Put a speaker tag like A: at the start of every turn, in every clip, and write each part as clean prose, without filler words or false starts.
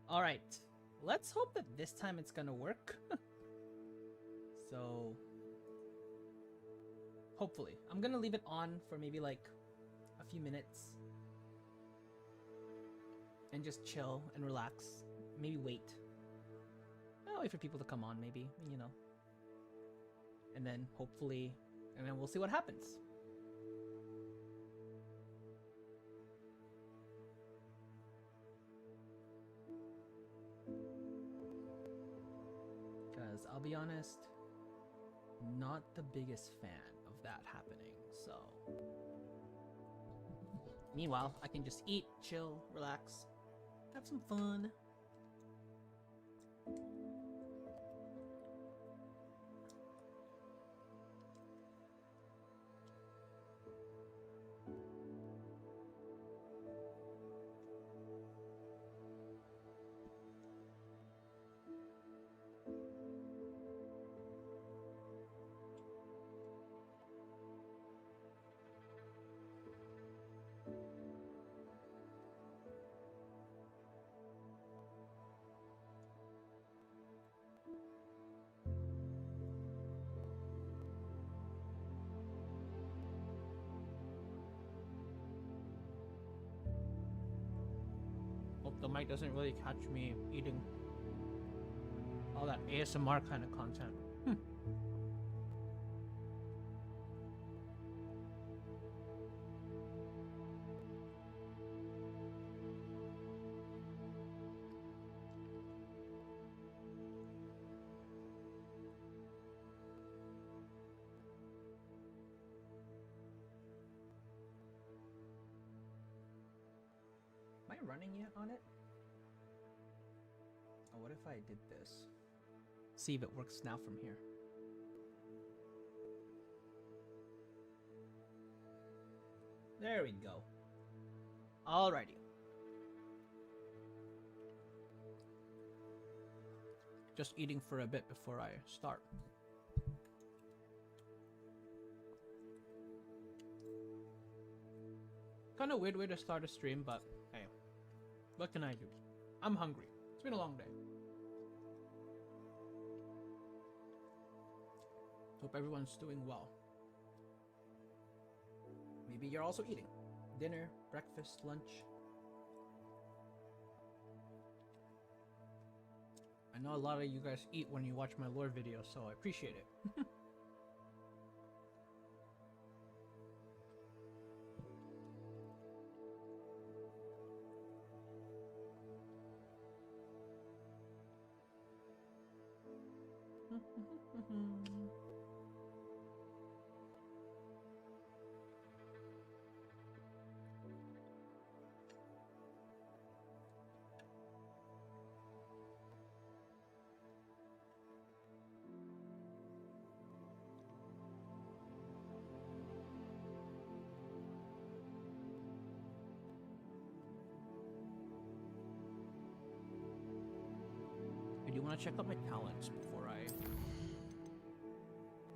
A: Alright, let's hope that this time it's gonna work. So, hopefully. I'm gonna leave it on for maybe like a few minutes. And just chill and relax. Maybe wait. I'll wait for people to come on, maybe, you know. And then hopefully, and then we'll see what happens. Because I'll be honest, not the biggest fan of that happening, so. Meanwhile, I can just eat, chill, relax, have some fun. Hope the mic doesn't really catch me eating all that ASMR kind of content. Am I running yet on it? Oh, what if I did this? See if it works now from here. There we go. Alrighty. Just eating for a bit before I start. Kind of weird way to start a stream, but hey, what can I do? I'm hungry. It's been a long day. Hope everyone's doing well. Maybe you're also eating. Dinner, breakfast, lunch. I know a lot of you guys eat when you watch my lore videos, so I appreciate it. I do want to check out my talents before I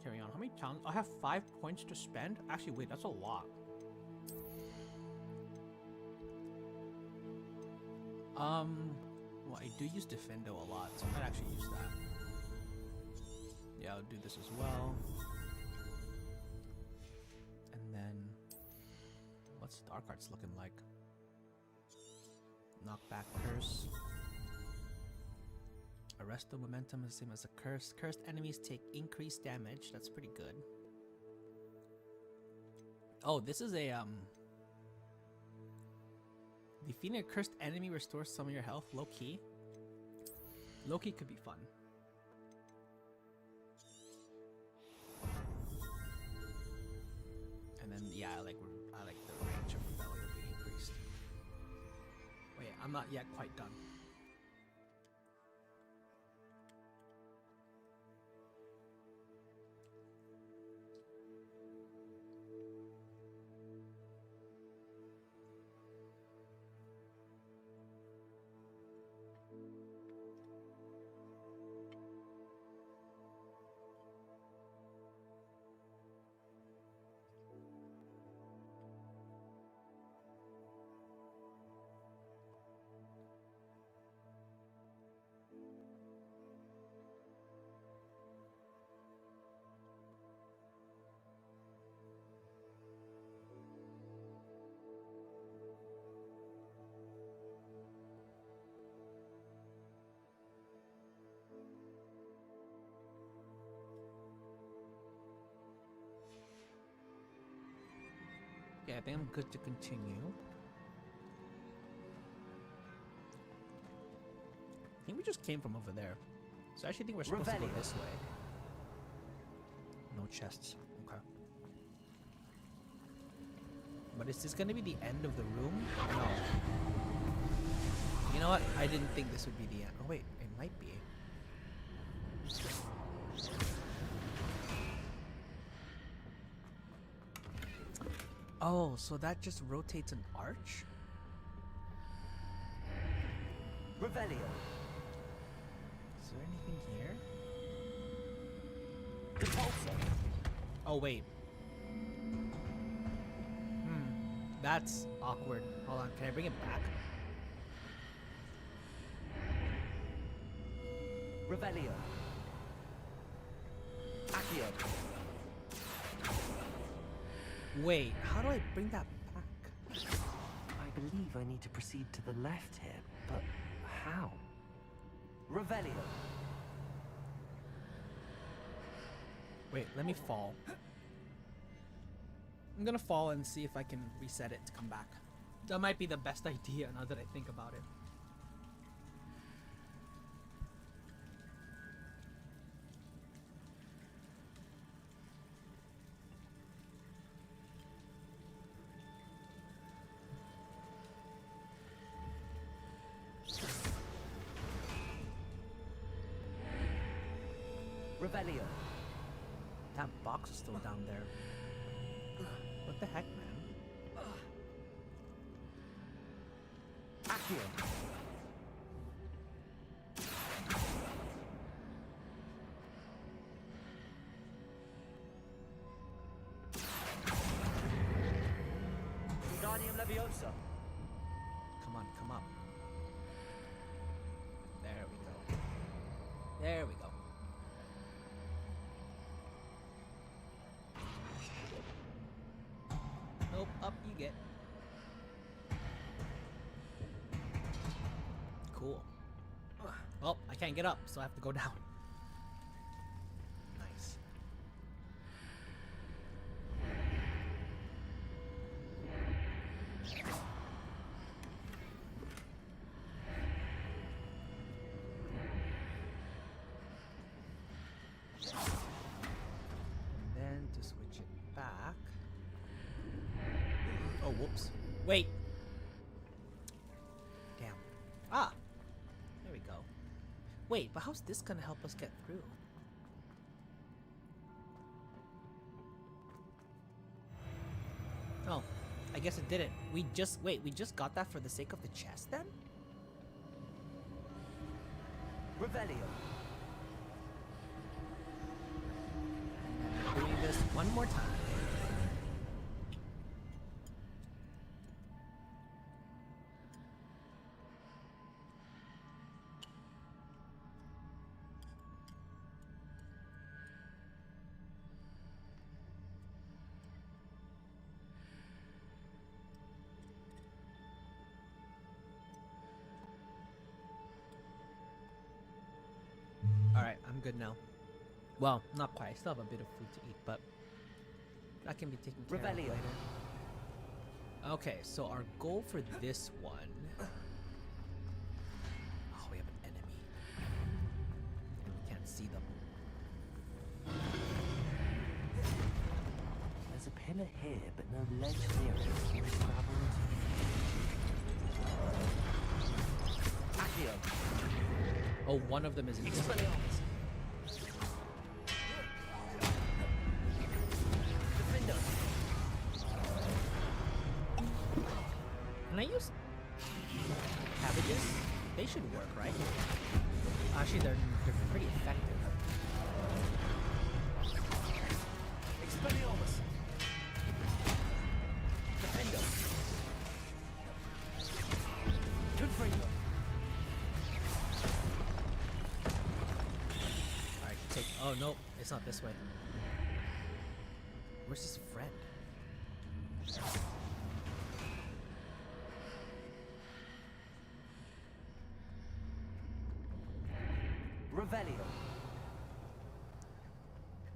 A: carry on. How many talents? I have 5 points to spend? Actually, wait, that's a lot. Well, I do use Defendo a lot, so I might actually use that. Yeah, I'll do this as well. And then, what's Dark Arts looking like? Knockback Curse. Arrest the momentum is the same as a curse. Cursed enemies take increased damage. That's pretty good. Oh, this is a defeating a cursed enemy restores some of your health. Low key. Low key could be fun. And then yeah, I like the range of rebellion being increased. Wait, I'm not yet quite done. I think I'm good to continue. I think we just came from over there. So I actually think we're supposed to go this way. No chests. Okay. But is this gonna be the end of the room? No. You know what? I didn't think this would be the end. Oh wait, it might be. Oh, so that just rotates an arch?
B: Revelio.
A: Is there anything here?
B: Repulsor.
A: Oh wait. That's awkward. Hold on, can I bring it back?
B: Revelio. Accio.
A: Wait, how do I bring that back?
B: I believe I need to proceed to the left here, but how? Revelio.
A: Wait, let me fall. I'm gonna fall and see if I can reset it to come back. That might be the best idea now that I think about it.
B: Revelio.
A: That box is still down there. What the heck, man?
B: Accio. Guardium Leviosa.
A: Come on, come up. There we go. There we go. Nope, up you get. Cool. Well, I can't get up, so I have to go down. Nice. And then to switch it back. Oh, whoops. Wait. Damn. Ah. There we go. Wait, but how's this gonna help us get through? Oh, I guess it didn't. We just got that for the sake of the chest then?
B: Revelio.
A: Doing this one more time. Alright, I'm good now. Well, not quite. I still have a bit of food to eat, but that can be taken care of
B: Revelio.
A: later. Okay, so our goal for this one... Oh, we have an enemy. And we can't see them.
B: There's a pillar here, but no ledge near it. Can we travel into? Accio.
A: Oh, one of them is invisible.
B: Expelliarmus. Defender.
A: Can I use cabbages? They should work, right? Actually, they're pretty effective.
B: Expelliarmus. Defender. Confringo.
A: Alright, take... Oh, no. It's not this way. Where's his friend?
B: Revelio.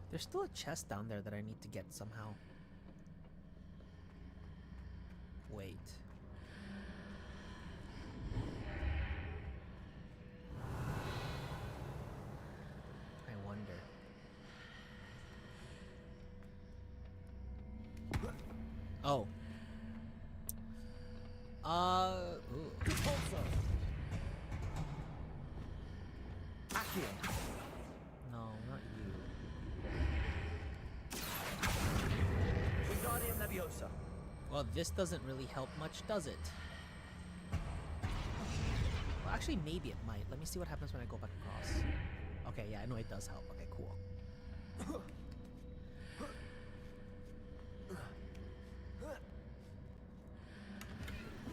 A: There's still a chest down there that I need to get somehow. Oh. Ooh. No, not you.
B: Wingardium Leviosa.
A: Well, this doesn't really help much, does it? Well, actually, maybe it might. Let me see what happens when I go back across. Okay, yeah, I know it does help. Okay, cool.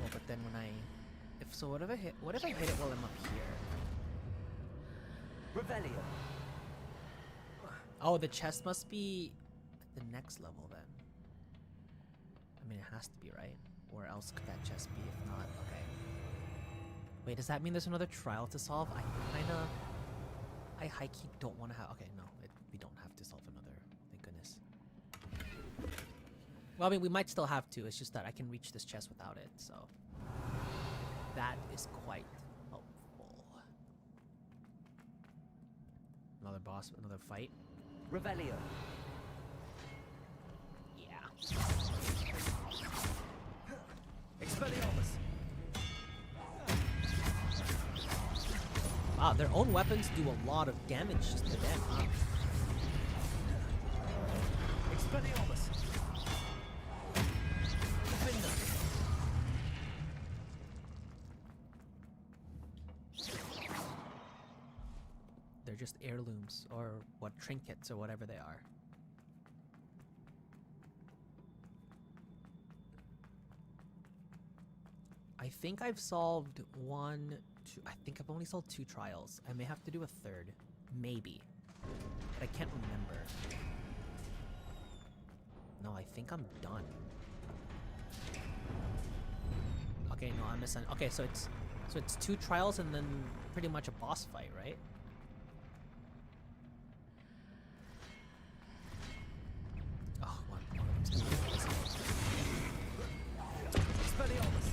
A: Oh, but then when what if I hit it while I'm up here?
B: Revelio.
A: Oh, the chest must be at the next level then. I mean, it has to be, right? Where else could that chest be if not? Okay. Wait, does that mean there's another trial to solve? I high-key don't want to have... Okay, no, we don't have to solve another. Thank goodness. Well, I mean, we might still have to. It's just that I can reach this chest without it, so... That is quite helpful. Another boss, another fight.
B: Revelio.
A: Yeah.
B: Expelliarmus.
A: Wow, their own weapons do a lot of damage just to them, huh?
B: Expelliarmus. Defender.
A: They're just heirlooms, or what, trinkets, or whatever they are. I think I've solved one, two, I think I've only solved 2 trials. I may have to do a 3rd. Maybe. But I can't remember. No, I think I'm done. Okay, no, I'm missing. Okay, so it's 2 trials and then pretty much a boss fight, right? Oh, one of them's gonna be easy.
B: Expelliarmus.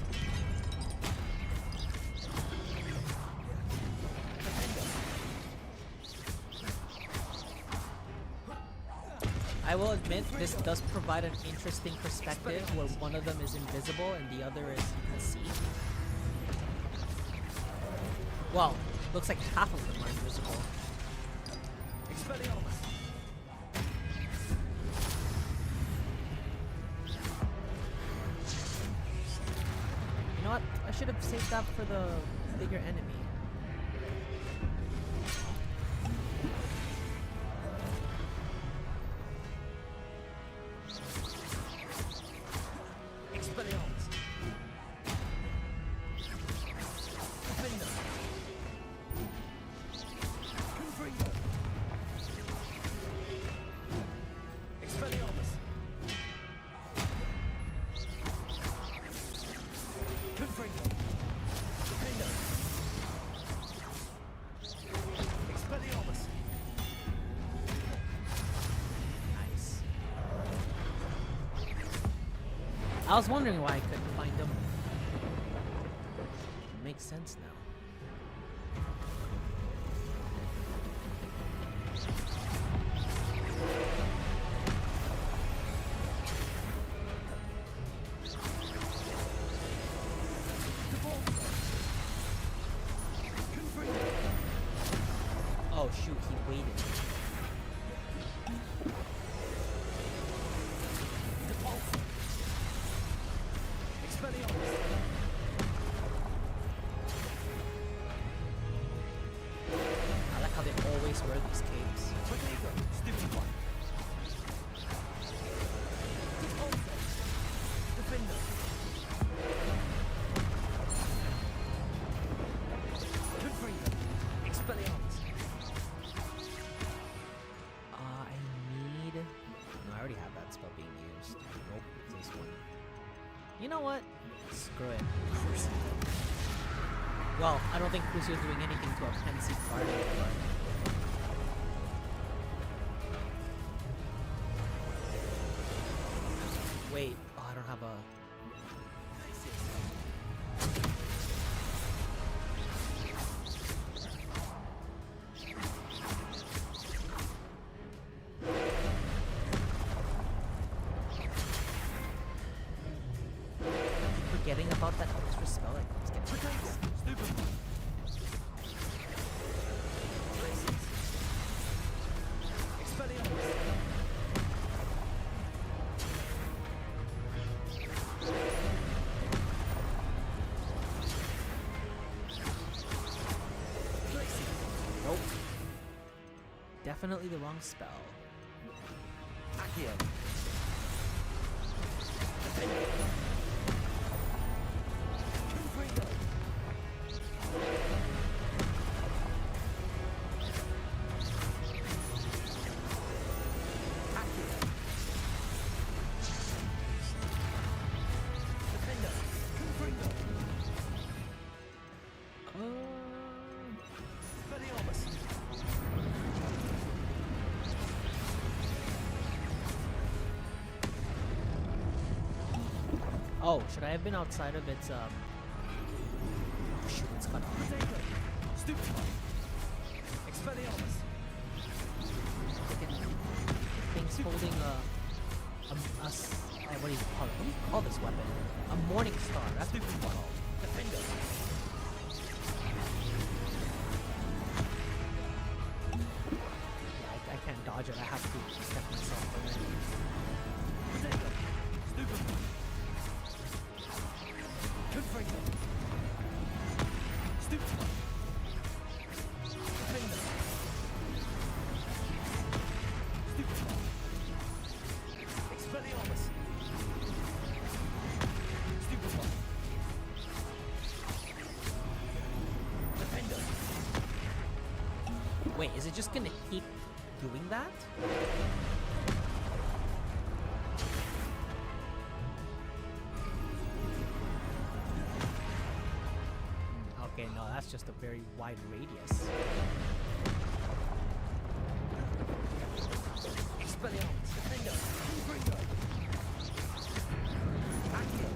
A: I will admit, this does provide an interesting perspective where one of them is invisible and the other is you can see. Well, looks like half of them are invisible.
B: Expelliarmus.
A: You know what? I should have saved that for the bigger enemy.
B: Expelliarmus. Defender. Confringo. Expelliarmus. Confringo. Defender. Expelliarmus.
A: Nice. I was wondering why I couldn't find him. Makes sense now.
B: Confringo.
A: Oh shoot, he waited.
B: Expelliarmus.
A: I like how they always wear these capes.
B: Protego. Stupid one. Defender. Confringo. Expelliarmus.
A: I need... No, I already have that spell being used. Nope, it's this one. You know what? Screw it. Well, I don't think Crucio's doing anything to a Pensy party, but... Wait, oh, I don't have a... just spell it. Let's get
B: Stupid. Expelliarmus.
A: Nope. Definitely the wrong spell.
B: Accio. Confringo. Accio. Defender. Confringo. Expelliarmus.
A: Oh, should I have been outside of its Oh shoot, it's cut off.
B: Potato. Stupefy. Expelliarmus.
A: Freaking thing's holding what do you call it? What do you call this weapon? A morning star. That's what it's called.
B: Defender.
A: Yeah, I can't dodge it. I have to step myself from it.
B: Potato. Stupefy. Confringo. Stupefy. Defender. Stupefy. Expelliarmus. Stupefy. Defender.
A: Wait, is it just gonna keep doing that? Okay, no, that's just a very wide radius.
B: Expelliarmus. Defender. Confringo. Accio.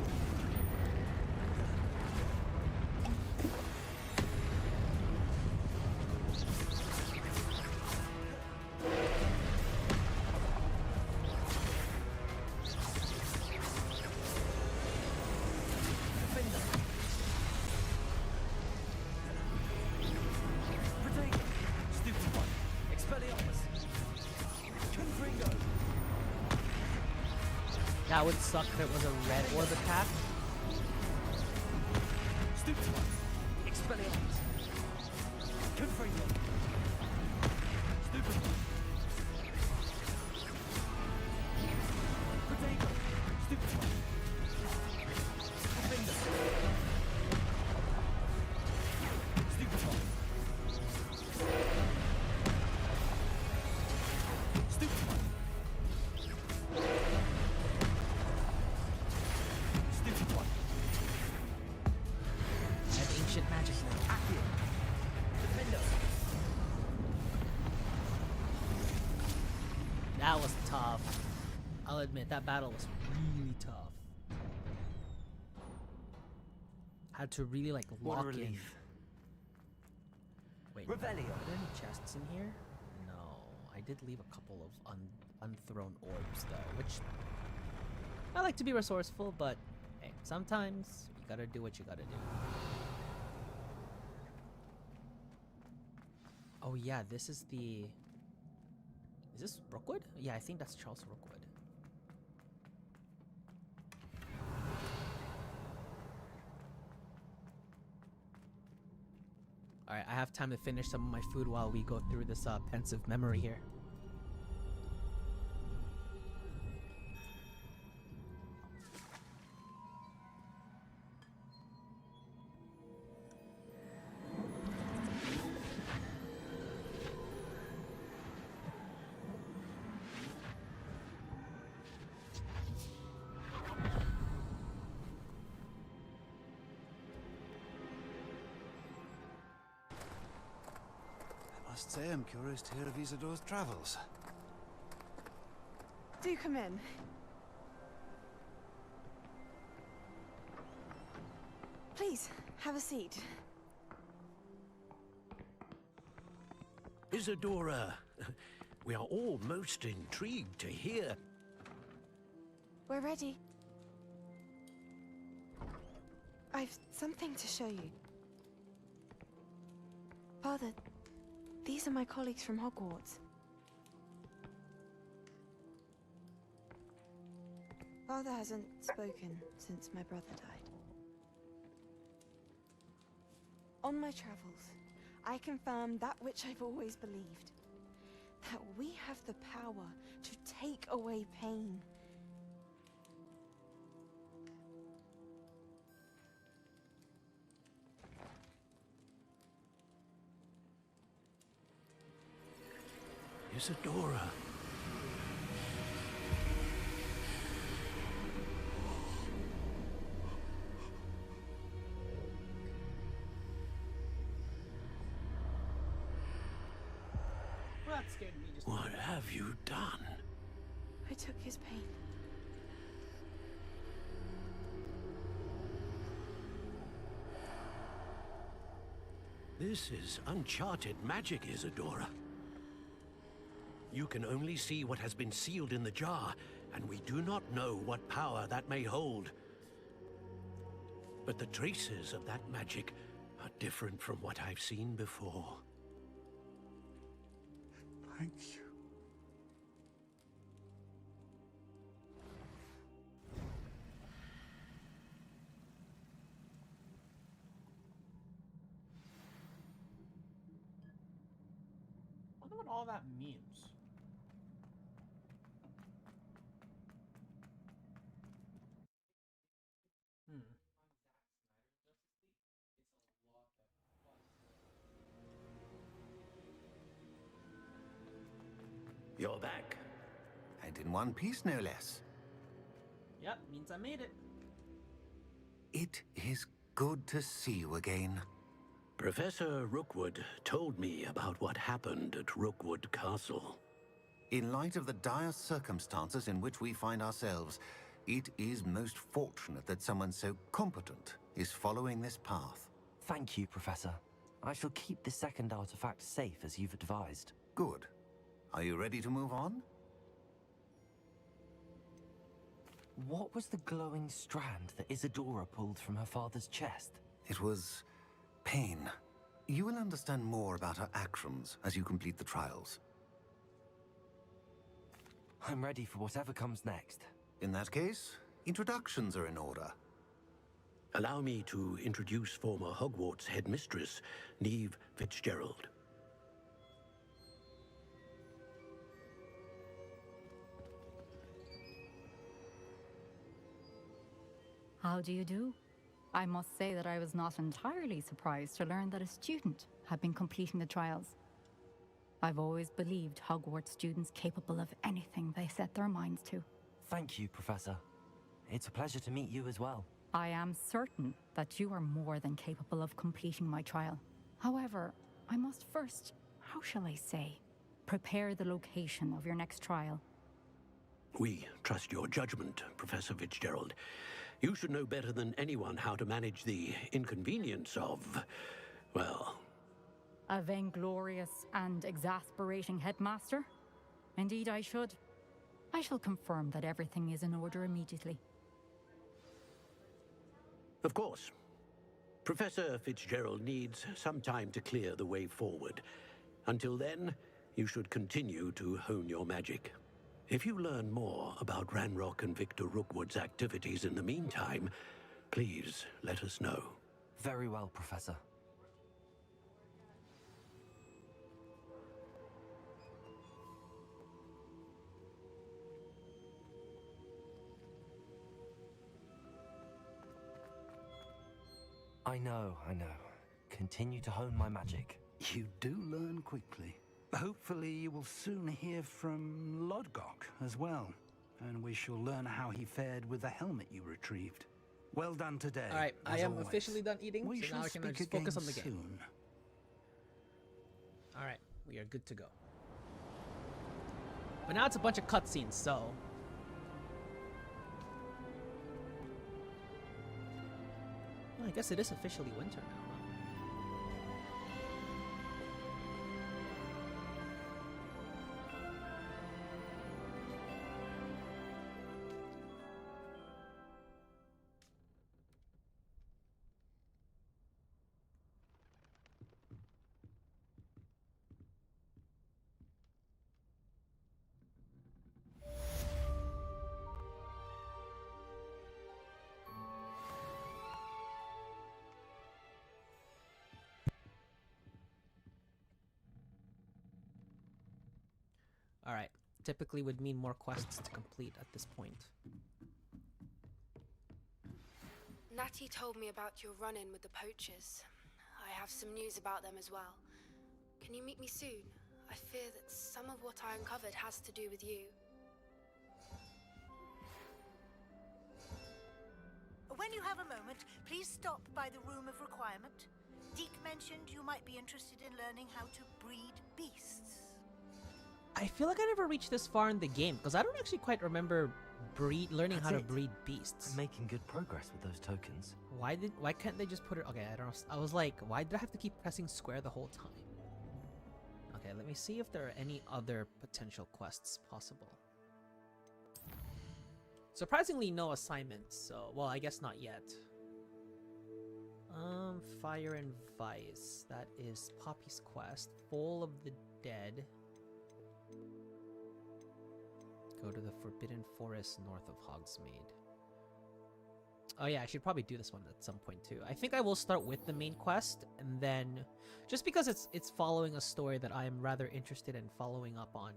B: Defender. Potato. Stupid one. Expelliarmus. Confringo.
A: That would suck if it was a red orb attack.
B: Stupid one. Expelliarmus. Confringo. Stupid one. Potato. Stupid one. Defender. Stupid one. Stupid one. Stupid one.
A: I have ancient magic now.
B: Accio. Defender.
A: That was tough. I'll admit, that battle was really tough. Had to really like
B: What a
A: lock in.
B: relief.
A: Wait,
B: Revelio.
A: are there any chests in here? No, I did leave a couple of unthrown orbs though, which I like to be resourceful, but hey, sometimes you gotta do what you gotta do. Oh yeah, this is the... Is this Rookwood? Yeah, I think that's Charles Rookwood. Alright, I have time to finish some of my food while we go through this pensive memory here.
C: I must say I'm curious to hear of Isidore's travels.
D: Do come in. Please, have a seat.
E: Isadora, we are all most intrigued to hear.
D: We're ready. I I've something to show you. Father, these are my colleagues from Hogwarts. Father hasn't spoken since my brother died. On my travels, I confirm that which I've always believed. That we have the power to take away pain.
E: Isadora.
A: Well, that scared me just.
E: What have you done?
D: I took his pain.
E: This is uncharted magic, Isadora. You can only see what has been sealed in the jar, and we do not know what power that may hold. But the traces of that magic are different from what I've seen before.
C: Thank you.
A: I wonder what all that means.
E: You're back.
C: And in one piece, no less.
A: Yep, means I made it.
C: It is good to see you again.
E: Professor Rookwood told me about what happened at Rookwood Castle.
C: In light of the dire circumstances in which we find ourselves, it is most fortunate that someone so competent is following this path.
B: Thank you, Professor. I shall keep the second artifact safe as you've advised.
C: Good. Are you ready to move on?
B: What was the glowing strand that Isadora pulled from her father's chest?
C: It was pain. You will understand more about her actions as you complete the trials.
B: I'm ready for whatever comes next.
C: In that case, introductions are in order.
E: Allow me to introduce former Hogwarts headmistress, Neve Fitzgerald.
F: How do you do? I must say that I was not entirely surprised to learn that a student had been completing the trials. I've always believed Hogwarts students capable of anything they set their minds to.
B: Thank you, Professor. It's a pleasure to meet you as well.
F: I am certain that you are more than capable of completing my trial. However, I must first, how shall I say, prepare the location of your next trial.
E: We trust your judgment, Professor Fitzgerald. You should know better than anyone how to manage the inconvenience of, well...
F: A vainglorious and exasperating headmaster? Indeed I should. I shall confirm that everything is in order immediately.
E: Of course. Professor Fitzgerald needs some time to clear the way forward. Until then, you should continue to hone your magic. If you learn more about Ranrock and Victor Rookwood's activities in the meantime, please let us know.
B: Very well, Professor. I know. Continue to hone my magic.
G: You do learn quickly. Hopefully you will soon hear from Lodgok as well, and we shall learn how he fared with the helmet you retrieved. Well done today.
A: All right, I
G: as
A: am
G: always.
A: officially done eating,
G: We
A: so
G: shall
A: now I can
G: speak
A: just focus
G: again
A: on the game.
G: soon.
A: All right, we are good to go. But now it's a bunch of cutscenes, so... Well, I guess it is officially winter now, huh? Alright. Typically would mean more quests to complete at this point.
H: Natty told me about your run-in with the poachers. I have some news about them as well. Can you meet me soon? I fear that some of what I uncovered has to do with you.
I: When you have a moment, please stop by the Room of Requirement. Deke mentioned you might be interested in learning how to breed beasts.
A: I feel like I never reached this far in the game because I don't actually quite remember learning how to breed beasts.
B: I'm making good progress with those tokens.
A: Why can't they just put it? Okay, I don't know. I was like, why did I have to keep pressing square the whole time? Okay, let me see if there are any other potential quests possible. Surprisingly, no assignments. So, well, I guess not yet. Fire and Vice. That is Poppy's quest. Full of the Dead. Go to the Forbidden Forest north of Hogsmeade. Oh yeah, I should probably do this one at some point too. I think I will start with the main quest, and then just because it's following a story that I am rather interested in following up on.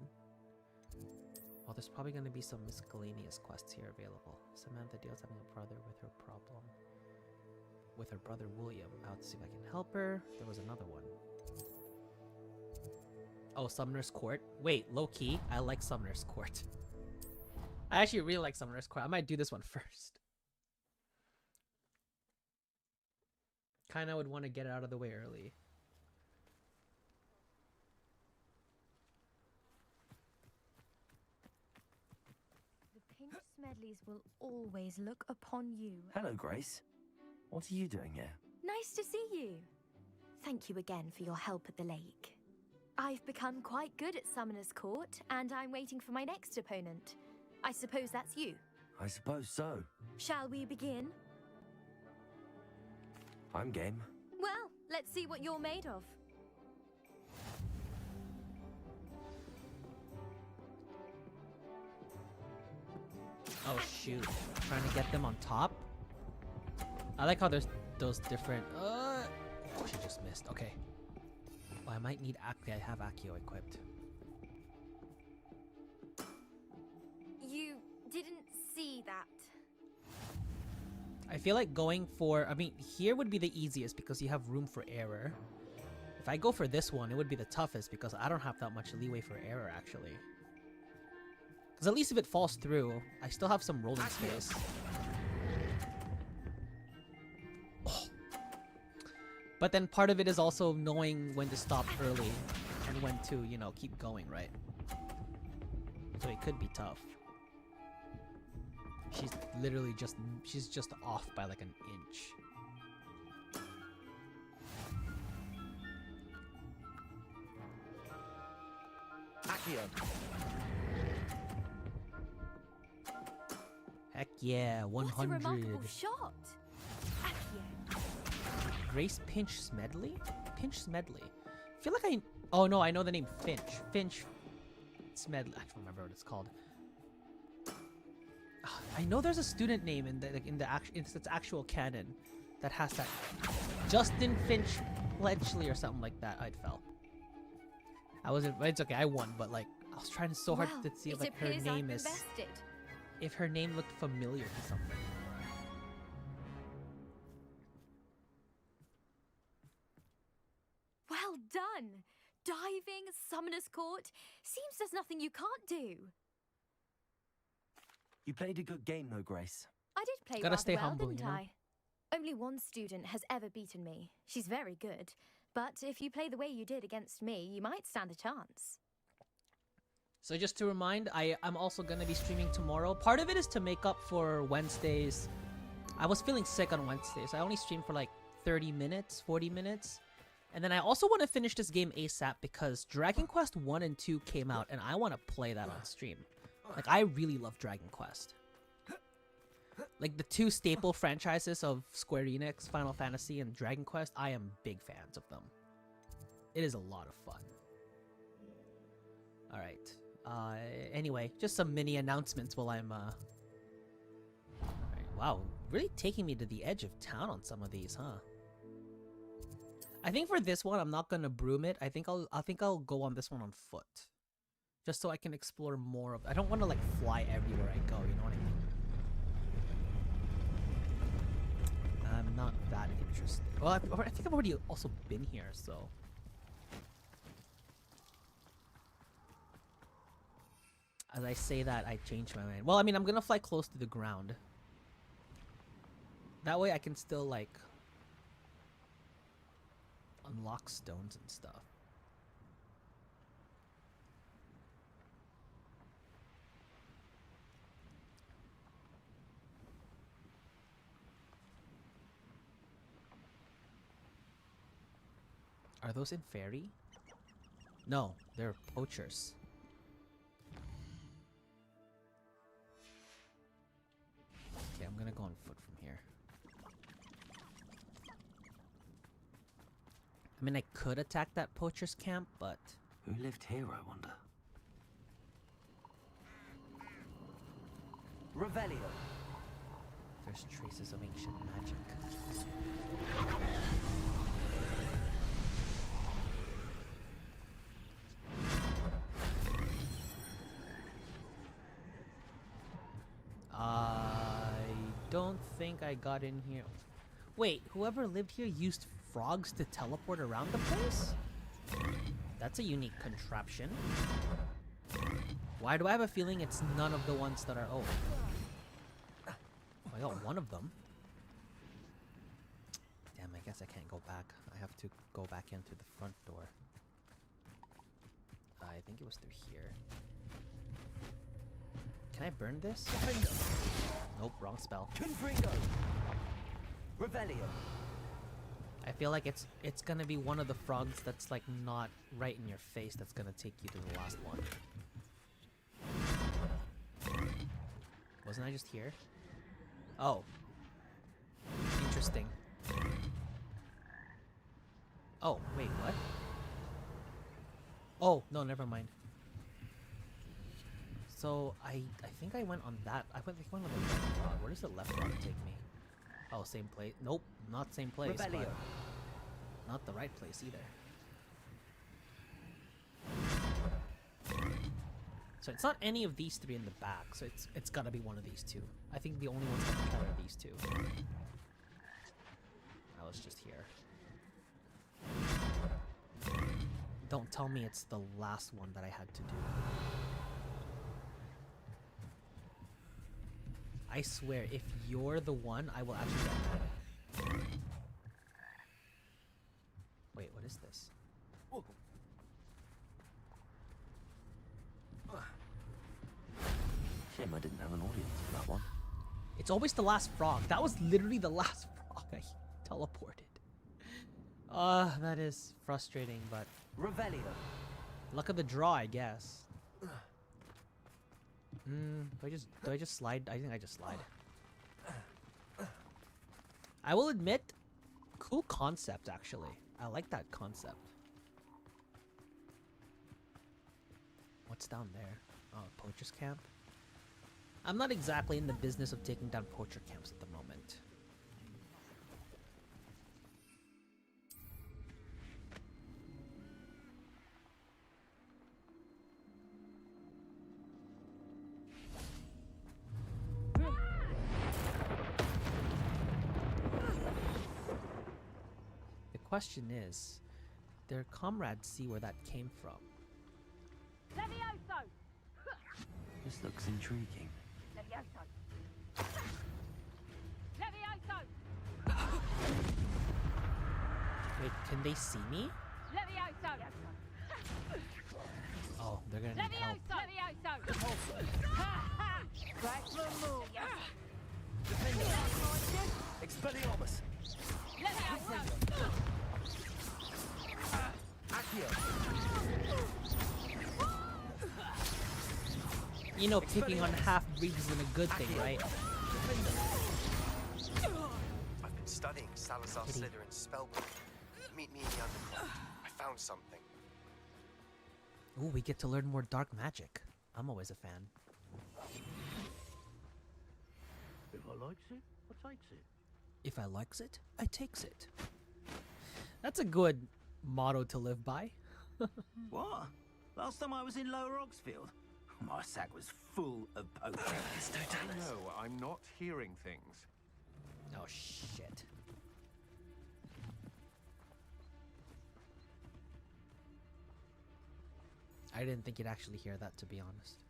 A: Well, there's probably going to be some miscellaneous quests here available. Samantha deals having a brother with her problem. With her brother William. Out to see if I can help her. There was another one. Oh, Summoner's Court. Wait, low-key, I like Summoner's Court. I actually really like Summoner's Court. I might do this one first. Kinda would want to get it out of the way early.
J: The Pinch Smedleys will always look upon you.
B: Hello, Grace. What are you doing here?
J: Nice to see you. Thank you again for your help at the lake. I've become quite good at Summoner's Court, and I'm waiting for my next opponent. I suppose that's you.
B: I suppose so.
J: Shall we begin?
B: I'm game.
J: Well, let's see what you're made of.
A: Oh shoot. Trying to get them on top? I like how there's those different... Oh, she just missed. Okay. Well, I might need Accio. I have Accio equipped.
J: You didn't see that.
A: I feel like going for... I mean, here would be the easiest because you have room for error. If I go for this one, it would be the toughest because I don't have that much leeway for error, actually. Because at least if it falls through, I still have some rolling space. Oh. But then part of it is also knowing when to stop early and when to, you know, keep going, right? So it could be tough. She's literally just, she's just off by like an inch.
B: Accio.
A: Heck yeah, 100.
J: What a remarkable shot. Accio.
A: Grace Pinch Smedley? Pinch Smedley. I feel like I... Oh no, I know the name Finch. Finch Smedley. I don't remember what it's called. I know there's a student name in its actual canon that has that. Justin Finch Fletchley or something like that. I'd fell. I wasn't... It's okay, I won, but like, I was trying so hard to see if like her name is... If her name looked familiar to something.
J: Well done! Diving, Summoner's Court. Seems there's nothing you can't do.
B: You played a good game though, Grace.
J: I did play
A: Gotta
J: rather
A: stay
J: well,
A: humble,
J: didn't
A: you know?
J: I? Only one student has ever beaten me. She's very good. But if you play the way you did against me, you might stand a chance.
A: So just to remind, I'm also going to be streaming tomorrow. Part of it is to make up for Wednesdays. I was feeling sick on Wednesdays. I only streamed for like 30 minutes, 40 minutes. And then I also want to finish this game ASAP because Dragon Quest 1 and 2 came out and I want to play that on stream. Like, I really love Dragon Quest. Like, the two staple franchises of Square Enix, Final Fantasy, and Dragon Quest, I am big fans of them. It is a lot of fun. Alright. Anyway, just some mini announcements while I'm, Alright, wow, really taking me to the edge of town on some of these, huh? I think for this one, I'm not gonna broom it. I think I'll go on this one on foot. Just so I can explore more of. I don't want to like fly everywhere I go. You know what I mean? I'm not that interested. Well, I think I've already also been here, so. As I say that, I change my mind. Well, I mean, I'm gonna fly close to the ground. That way I can still, like, unlock stones and stuff. Are those in fairy? No, they're poachers. Okay, I'm gonna go on foot from here. I mean, I could attack that poacher's camp, but...
B: Who lived here, I wonder? Revelio.
A: There's traces of ancient magic. I don't think I got in here. Wait, whoever lived here used frogs to teleport around the place? That's a unique contraption. Why do I have a feeling it's none of the ones that are... Oh. I got one of them. Damn, I guess I can't go back. I have to go back in through the front door. I think it was through here. Can I burn this? Nope, wrong spell.
B: Confringo. Revelio.
A: I feel like it's gonna be one of the frogs that's like not right in your face that's gonna take you to the last one. Wasn't I just here? Oh. Interesting. Oh, wait, what? Oh, no, never mind. So, I think I went on that. I went on the left frog. Where does the left frog take me? Oh, same place. Nope, not same place.
B: Revelio.
A: Not the right place either. So it's not any of these three in the back, so it's gotta be one of these two. I think the only ones that can are these two. I was just here. Don't tell me it's the last one that I had to do. I swear, if you're the one, I will actually get mad. Wait, what is this?
B: Shame I didn't have an audience for that one.
A: It's always the last frog. That was literally the last frog I teleported. That is frustrating, but...
B: Revelio.
A: Luck of the draw, I guess. Do I just slide? I think I just slide. I will admit, cool concept actually. I like that concept. What's down there? Oh, poacher's camp? I'm not exactly in the business of taking down poacher camps at the moment. The question is, their comrades see where that came from.
J: Levioso!
B: This looks intriguing.
J: Levioso! Levioso!
A: Wait, can they see me?
J: Levioso!
A: Oh, they're gonna need help.
J: Levioso! Right from move.
B: Expelliarmus.
J: Levioso!
A: You know, picking on half-breeds isn't a good thing, right?
K: I've been studying Salazar Slytherin's spellbook. Meet me in the underground. I found something.
A: Ooh, we get to learn more dark magic. I'm always a fan.
E: If I likes it, I takes it.
A: If I likes it, I takes it. That's a good motto to live by.
G: What?
L: Last time I was in Lower Oxfield, my sack was full of potions.
K: No, I'm not hearing things.
A: Oh, shit. I didn't think you'd actually hear that, to be honest.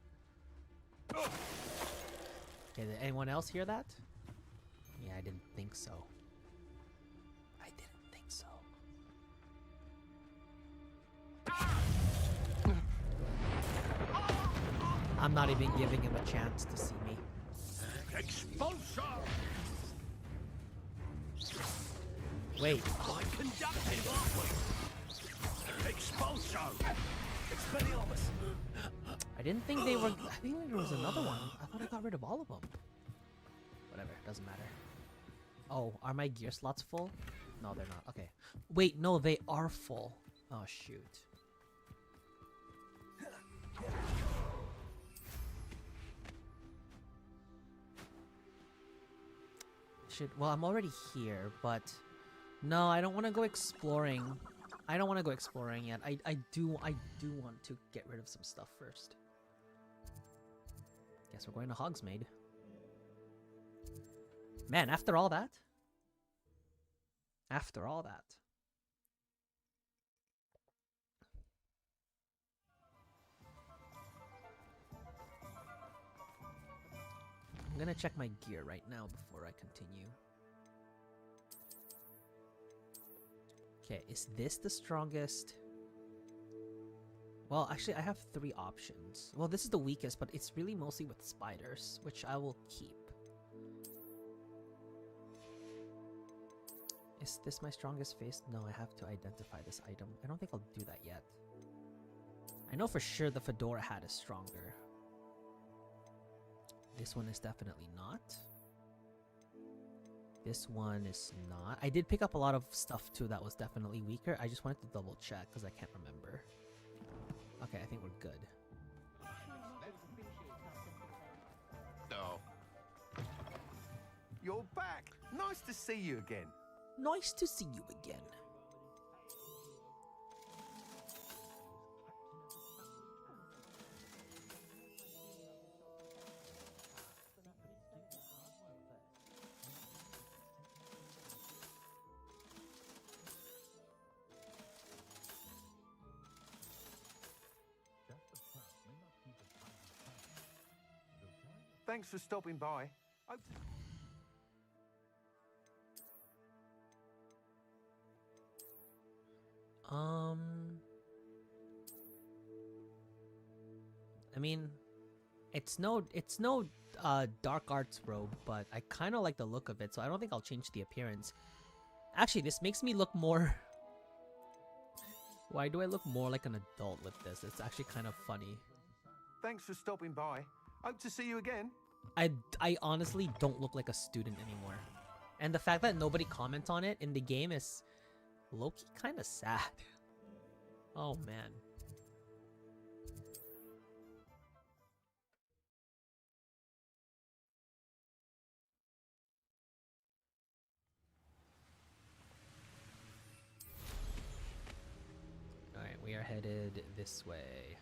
A: Okay, did anyone else hear that? Yeah, I didn't think so. I didn't think so. I'm not even giving him a chance to see me.
L: Expulsion!
A: Wait.
L: I conducted expulsion! Expelliarmus!
A: I didn't think they were. I think there was another one. I thought I got rid of all of them. Whatever, doesn't matter. Oh, are my gear slots full? No, they're not. Okay. Wait, no, they are full. Oh, shoot. Well, I'm already here, but no, I don't want to go exploring. I don't want to go exploring yet. I do want to get rid of some stuff first. Guess we're going to Hogsmeade. Man, after all that? After all that. I'm gonna check my gear right now before I continue. Okay, is this the strongest? Well, actually, I have 3 options. Well, this is the weakest, but it's really mostly with spiders, which I will keep. Is this my strongest face? No, I have to identify this item. I don't think I'll do that yet. I know for sure the fedora hat is stronger. This one is definitely not. This one is not. I did pick up a lot of stuff too that was definitely weaker. I just wanted to double check because I can't remember. Okay, I think we're good.
K: No. You're back. Nice to see you again.
A: Nice to see you again.
K: Thanks for stopping by.
A: I mean, it's no dark arts robe, but I kind of like the look of it, so I don't think I'll change the appearance. Actually, this makes me look more. Why do I look more like an adult with this? It's actually kind of funny.
K: Thanks for stopping by. Hope to see you again.
A: I honestly don't look like a student anymore. And the fact that nobody comments on it in the game is low-key kind of sad. Oh man. Alright, we are headed this way.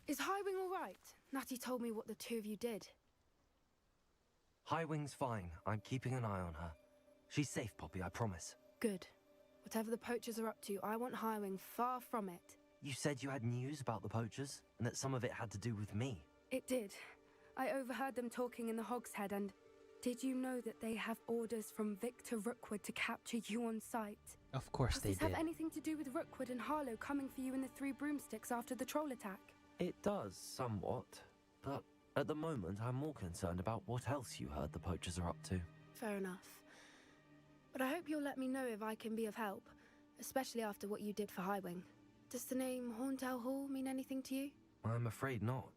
H: Is Highwing all right? Natty told me what the 2 of you did.
B: Highwing's fine. I'm keeping an eye on her. She's safe, Poppy, I promise.
H: Good. Whatever the poachers are up to, I want Highwing far from it.
B: You said you had news about the poachers, and that some of it had to do with me.
H: It did. I overheard them talking in the Hogshead, and did you know that they have orders from Victor Rookwood to capture you on sight?
A: Of course they did.
H: Does this have anything to do with Rookwood and Harlow coming for you in the 3 broomsticks after the troll attack?
B: It does, somewhat. But at the moment, I'm more concerned about what else you heard the poachers are up to.
H: Fair enough. But I hope you'll let me know if I can be of help, especially after what you did for Highwing. Does the name Horntail Hall mean anything to you?
B: I'm afraid not.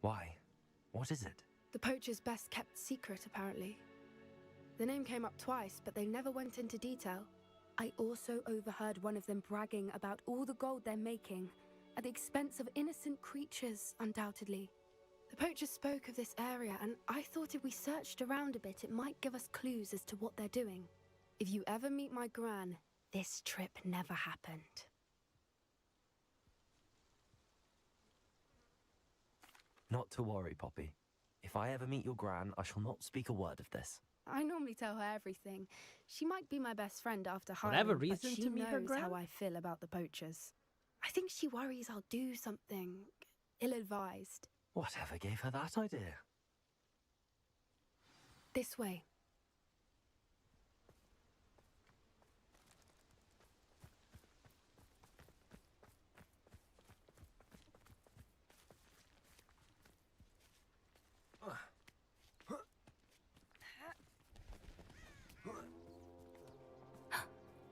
B: Why? What is it?
H: The poacher's best kept secret, apparently. The name came up twice, but they never went into detail. I also overheard one of them bragging about all the gold they're making, at the expense of innocent creatures, undoubtedly. The poachers spoke of this area, and I thought if we searched around a bit, it might give us clues as to what they're doing. If you ever meet my gran, this trip never happened.
B: Not to worry, Poppy. If I ever meet your gran, I shall not speak a word of this.
H: I normally tell her everything. She might be my best friend after hiring,
A: Whatever
H: but
A: reason
H: she
A: to meet her
H: knows
A: gran?
H: how I feel about the poachers. I think she worries I'll do something ill-advised.
B: Whatever gave her that idea?
H: This way.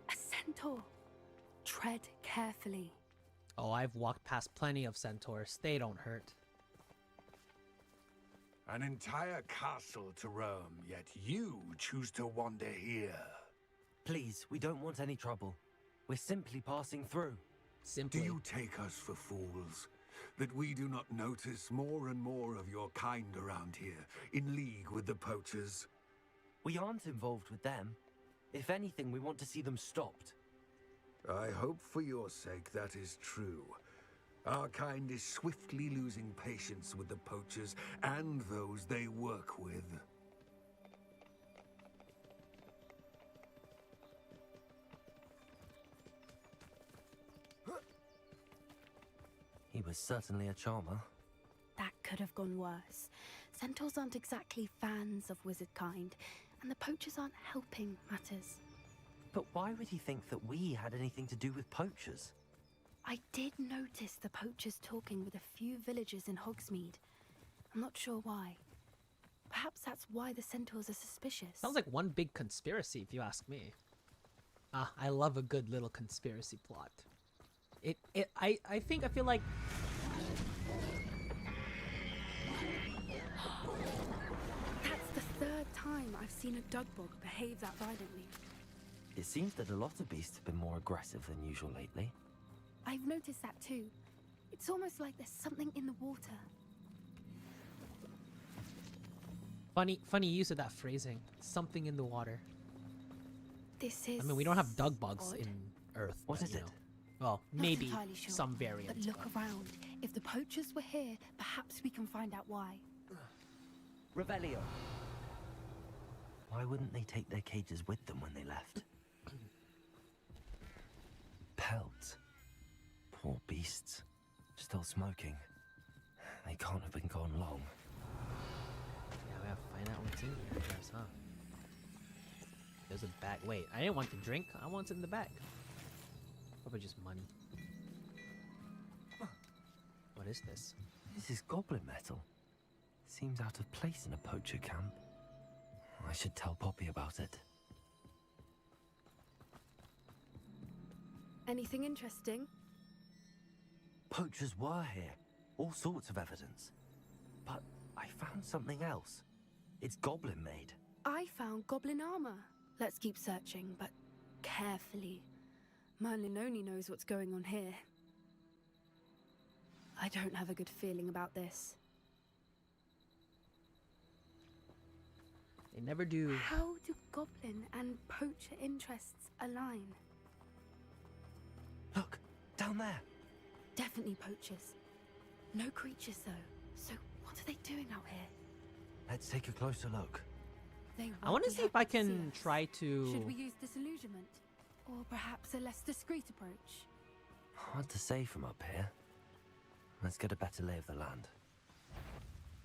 H: A centaur. Tread carefully.
A: Oh, I've walked past plenty of centaurs. They don't hurt.
M: An entire castle to roam, yet you choose to wander here.
B: Please, we don't want any trouble. We're simply passing through.
A: Simply.
M: Do you take us for fools? That we do not notice more and more of your kind around here, in league with the poachers?
B: We aren't involved with them. If anything, we want to see them stopped.
M: I hope for your sake that is true. Our kind is swiftly losing patience with the poachers and those they work with.
B: He was certainly a charmer.
H: That could have gone worse. Centaurs aren't exactly fans of wizard kind, and the poachers aren't helping matters.
B: But why would he think that we had anything to do with poachers?
H: I did notice the poachers talking with a few villagers in Hogsmeade. I'm not sure why. Perhaps that's why the centaurs are suspicious.
A: Sounds like one big conspiracy, if you ask me. Ah, I love a good little conspiracy plot. I feel like...
H: That's the third time I've seen a dugbog behave that violently.
B: It seems that a lot of beasts have been more aggressive than usual lately.
H: I've noticed that too. It's almost like there's something in the water.
A: Funny use of that phrasing. Something in the water.
H: This is...
A: I mean, we don't have dugbugs
H: odd.
A: in Earth.
B: What
A: but,
B: is
A: you
B: it?
A: know. Well,
H: Not
A: maybe
H: entirely sure,
A: some variant.
H: But look around. If the poachers were here, perhaps we can find out why.
B: Revelio. Why wouldn't they take their cages with them when they left? Pelts. Poor beasts. Still smoking. They can't have been gone long.
A: Yeah, we have to find out what's in here, I guess, huh? There's a bag. Wait, I didn't want to drink. I want it in the bag. Probably just money. What is this?
B: This is goblin metal. Seems out of place in a poacher camp. I should tell Poppy about it.
H: Anything interesting?
B: Poachers were here. All sorts of evidence. But I found something else. It's goblin made.
H: I found goblin armor. Let's keep searching, but carefully. Merlin only knows what's going on here. I don't have a good feeling about this.
A: They never do.
H: How do goblin and poacher interests align?
B: Look, down there.
H: Definitely poachers. No creatures, though. So what are they doing out here?
B: Let's take a closer look.
H: They
A: I want to
H: won't
A: see
H: be
A: if I
H: happy to see
A: can
H: us.
A: try to...
H: Should we use disillusionment? Or perhaps a less discreet approach?
B: Hard to say from up here. Let's get a better lay of the land.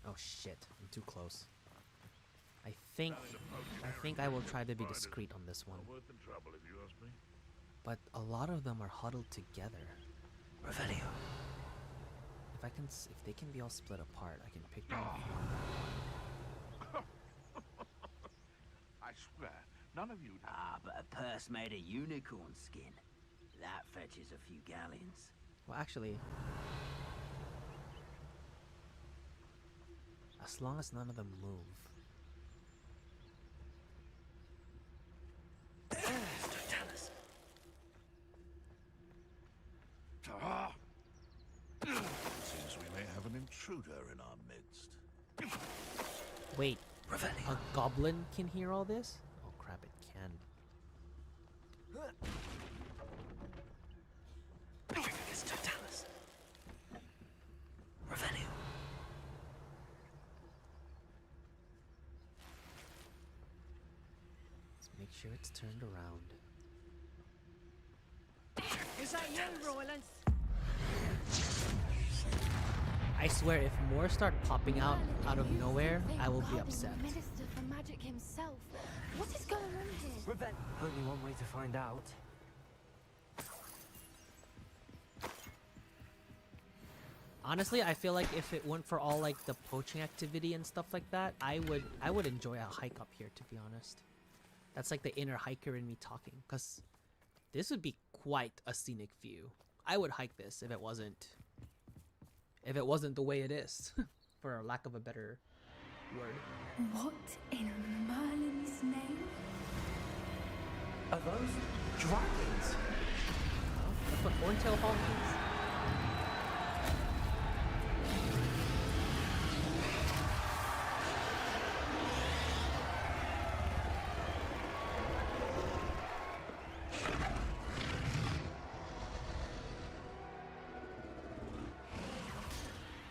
A: Oh shit, I'm too close. I think I will try to be discreet on this one. But a lot of them are huddled together.
B: Revelio.
A: If they can be all split apart, I can pick them off.
L: I swear, none of you... Ah, but a purse made of unicorn skin. That fetches a few galleons.
A: Well, actually... As long as none of them move.
N: intruder in our midst.
A: Wait, a goblin can hear all this? Oh crap, it can.
B: It's Totalis. Revenue.
A: Let's make sure it's turned around.
O: Is that you, Roylance?
A: I swear, if more start popping out of nowhere, I will be upset.
H: The Minister for Magic himself. What is going on here?
B: Only one way to find out.
A: Honestly, I feel like if it weren't for all like the poaching activity and stuff like that, I would enjoy a hike up here, to be honest. That's like the inner hiker in me talking, because this would be quite a scenic view. I would hike this if it wasn't the way it is, for lack of a better word.
H: What in Merlin's name?
B: Are those dragons?
A: That's what Horntail Hall means.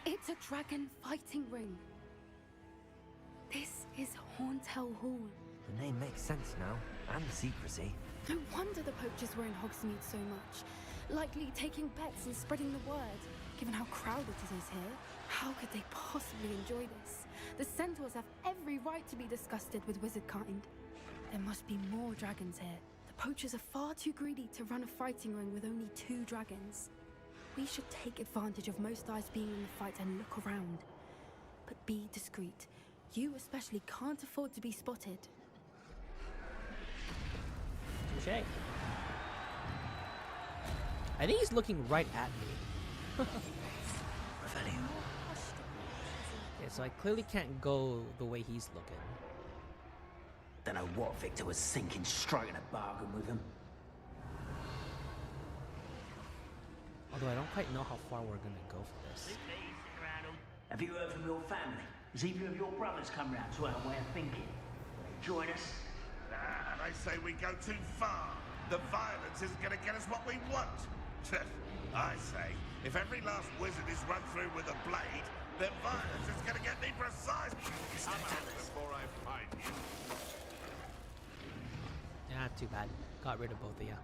H: It's a dragon fighting ring. This is Horntail Hall.
B: The name makes sense now, and the secrecy.
H: No wonder the poachers were in Hogsmeade so much. Likely taking bets and spreading the word. Given how crowded it is here, how could they possibly enjoy this? The centaurs have every right to be disgusted with wizard kind. There must be more dragons here. The poachers are far too greedy to run a fighting ring with only 2 dragons. We should take advantage of most eyes being in the fight and look around. But be discreet. You especially can't afford to be spotted.
A: Touché. I think he's looking right at me. Yeah, so I clearly can't go the way he's looking.
L: Don't know what Victor was thinking, striking a bargain with him.
A: Although I don't quite know how far we're gonna go for this.
L: Have you heard from your family? Has either of your brothers come round to our way of thinking? Will they join us?
N: Nah, they say we go too far. The violence isn't going to get us what we want. I say, if every last wizard is run through with a blade, then violence is going to get me precise. I'm out before I find you.
A: Yeah, too bad. Got rid of both of you.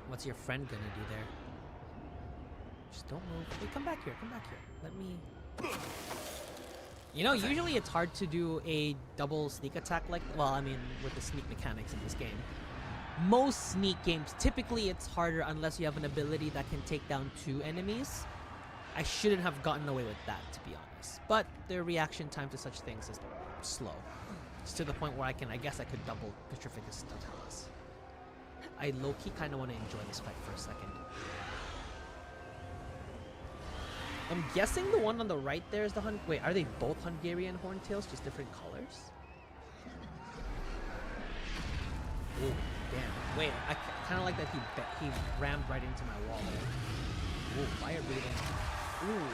A: What's your friend gonna do there? Just don't move. Hey, come back here. Come back here. Let me... You know, usually it's hard to do a double sneak attack like... Well, I mean, with the sneak mechanics in this game. Most sneak games, typically it's harder unless you have an ability that can take down 2 enemies. I shouldn't have gotten away with that, to be honest. But their reaction time to such things is slow. It's to the point where I guess I could double Petrificus Totalis. I low-key kind of want to enjoy this fight for a second. I'm guessing the one on the right there is the Wait, are they both Hungarian Horntails, just different colors? Oh, damn. Wait, I kind of like that he rammed right into my wall there. Ooh, fire breathing. Ooh.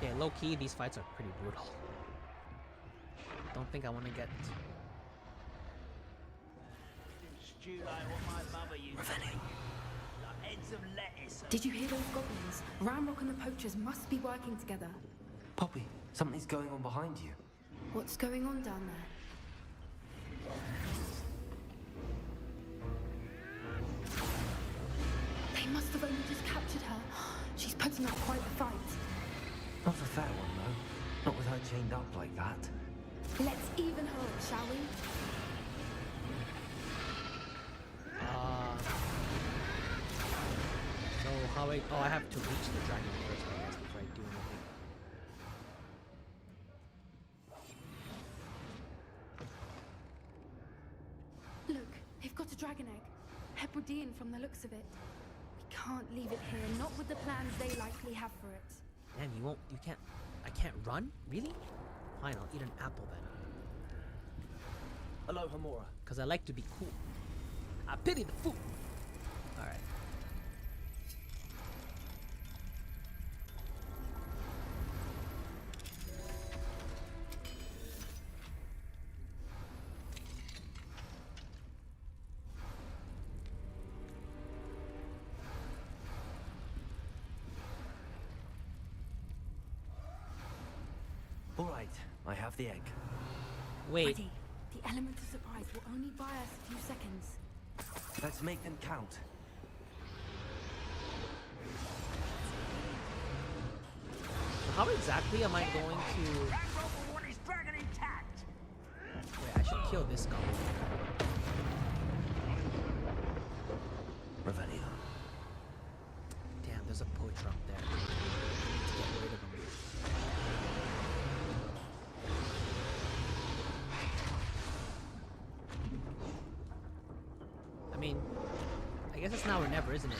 A: Yeah, low-key, these fights are pretty brutal. Don't think I want to get...
H: Did you hear those goblins? Ramrock and the poachers must be working together.
B: Poppy, something's going on behind you.
H: What's going on down there? They must have only just captured her. She's putting up quite a fight.
B: Not a fair one, though. Not with her chained up like that.
H: Let's even her up, shall we?
A: So how I have to reach the dragon first, I guess, before I do anything.
H: Look, they've got a dragon egg. Hebridean from the looks of it. We can't leave it here, not with the plans they likely have for it.
A: Damn, I can't run? Really? Fine, I'll eat an apple then.
B: Hello, Hamura.
A: Because I like to be cool. I pity the fool. Alright.
B: All right, I have the egg.
A: Wait.
H: Ready. The element of surprise will only buy us a few seconds.
B: Let's make them count.
A: How exactly am I going to... Wait, I should kill this goblin.
B: Revelio.
A: Damn, there's a poacher up there. I need to get rid of him. I mean, I guess it's now or never, isn't it?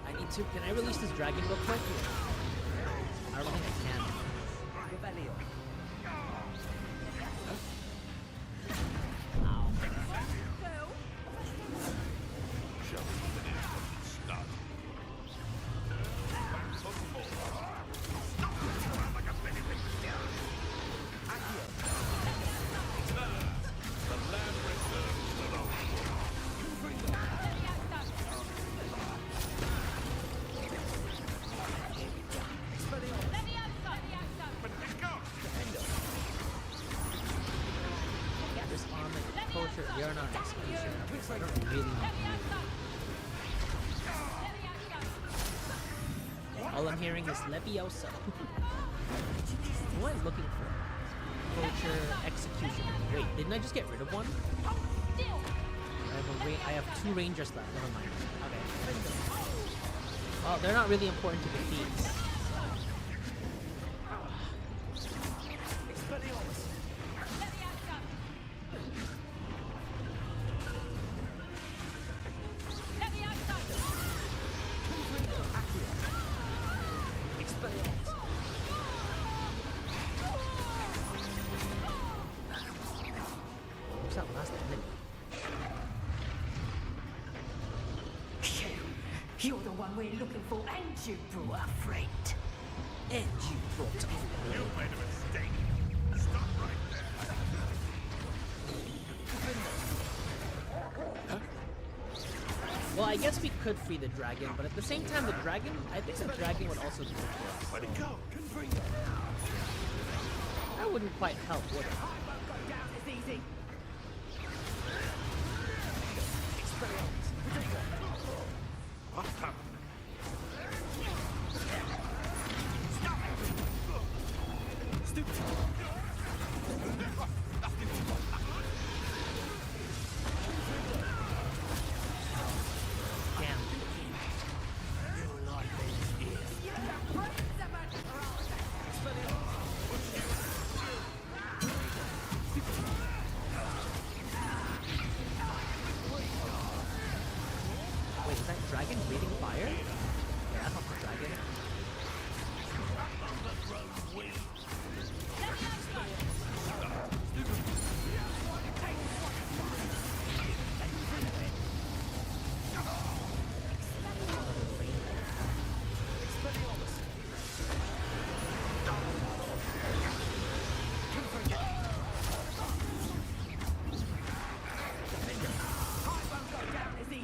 A: I need to... Can I release this dragon real quick? I don't think I can.
B: Revelio.
A: You're not an executioner, so I don't really need you. All I'm hearing is Leviosa. What am I looking for? Poacher, executioner. Wait, didn't I just get rid of one? I have 2 rangers left. Never mind. Okay. Well, they're not really important to defeat.
O: You're the one we're looking for, and you brought a friend.
A: And you brought a friend.
N: You made a mistake. Stop right there.
A: Well, I guess we could free the dragon, but at the same time, I think the dragon would also do it for us.
N: Let it go.
A: That wouldn't quite help, would it?
O: It's easy.
A: Dragon breathing fire? Yeah, that's not the dragon.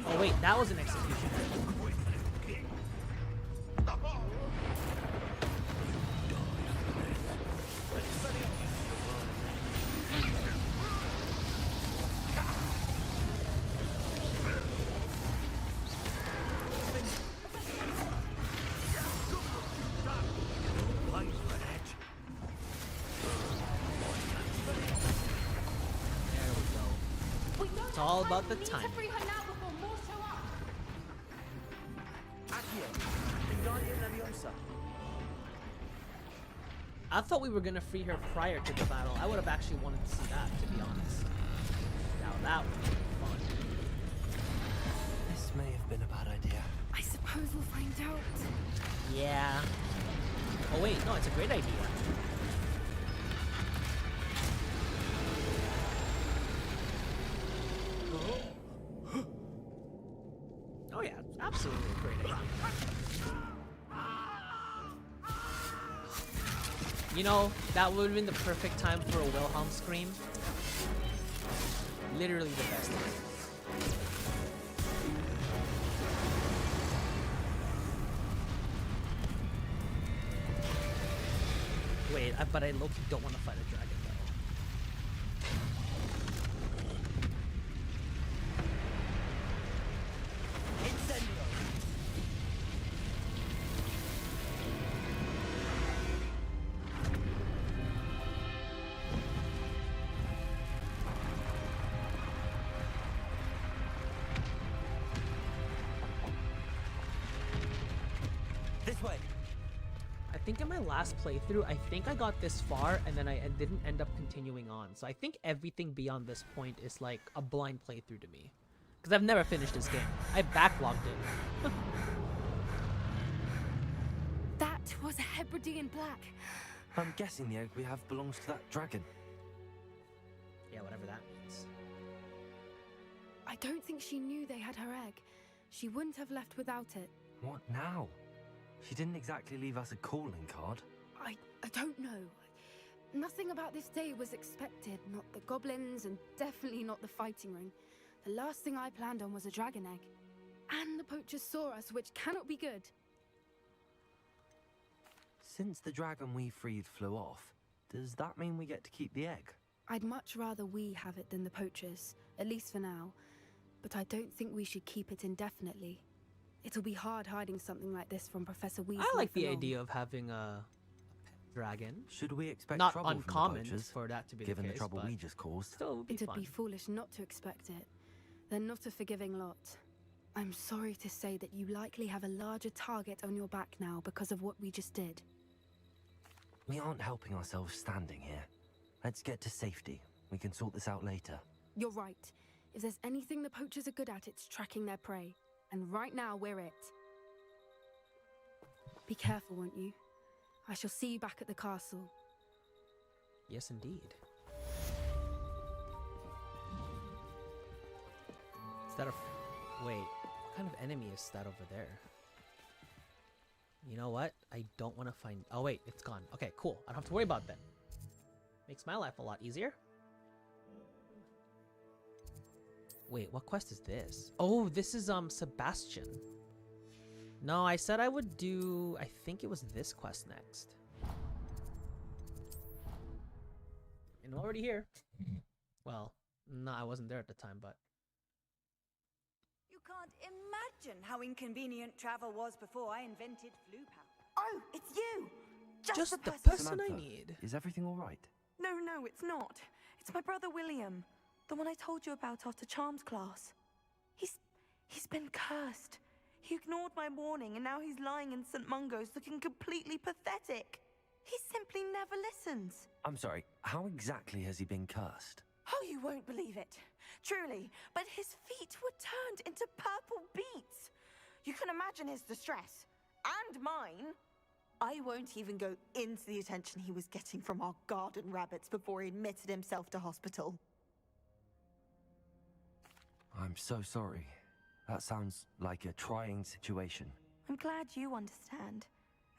A: Oh wait, that was an execution. It's all about the timing. I thought we were gonna free her prior to the battle. I would have actually wanted to see that, to be honest. Now that would be fun.
B: This may have been a bad idea.
H: I suppose we'll find out.
A: Yeah. Oh wait, no, it's a great idea. Oh yeah, it's absolutely a great idea. You know, that would have been the perfect time for a Wilhelm scream. Literally the best time. Wait, but I low-key don't want to fight a dragon though.
B: This way.
A: I think in my last playthrough, I think I got this far and then I didn't end up continuing on. So I think everything beyond this point is like a blind playthrough to me. Because I've never finished this game. I backlogged it.
H: That was a Hebridean black.
B: I'm guessing the egg we have belongs to that dragon.
A: Yeah, whatever that means.
H: I don't think she knew they had her egg. She wouldn't have left without it.
B: What now? She didn't exactly leave us a calling card.
H: I don't know. Nothing about this day was expected. Not the goblins, and definitely not the fighting ring. The last thing I planned on was a dragon egg. And the poachers saw us, which cannot be good.
B: Since the dragon we freed flew off, does that mean we get to keep the egg?
H: I'd much rather we have it than the poachers, at least for now. But I don't think we should keep it indefinitely. It'll be hard hiding something like this from Professor Weasley.
A: I like
H: for
A: the
H: long.
A: idea of having a pet dragon.
B: Should we expect
A: not
B: trouble
A: uncommon
B: from the poachers,
A: for that to be
B: given
A: the case,
B: trouble
A: but
B: we just caused?
A: still, it would be
H: It'd
A: fun.
H: be foolish not to expect it. They're not a forgiving lot. I'm sorry to say that you likely have a larger target on your back now because of what we just did.
B: We aren't helping ourselves standing here. Let's get to safety. We can sort this out later.
H: You're right. If there's anything the poachers are good at, it's tracking their prey. And right now, we're it. Be careful, won't you? I shall see you back at the castle.
A: Yes, indeed. Is that a... Wait, what kind of enemy is that over there? You know what? I don't want to find... Oh, wait, it's gone. Okay, cool. I don't have to worry about that. Makes my life a lot easier. Wait, what quest is this? Oh, this is, Sebastian. No, I said I would do... I think it was this quest next. And already here. Well, no, I wasn't there at the time, but...
P: You can't imagine how inconvenient travel was before I invented flu powder. Oh, it's you! Just the person
B: Samantha,
A: I need.
B: Is everything all right?
D: No, it's not. It's my brother William. The one I told you about after Charms class. He's been cursed. He ignored my warning and now he's lying in St. Mungo's looking completely pathetic. He simply never listens.
B: I'm sorry, how exactly has he been cursed?
D: Oh, you won't believe it. Truly, but his feet were turned into purple beets. You can imagine his distress. And mine. I won't even go into the attention he was getting from our garden rabbits before he admitted himself to hospital.
B: I'm so sorry. That sounds like a trying situation.
D: I'm glad you understand.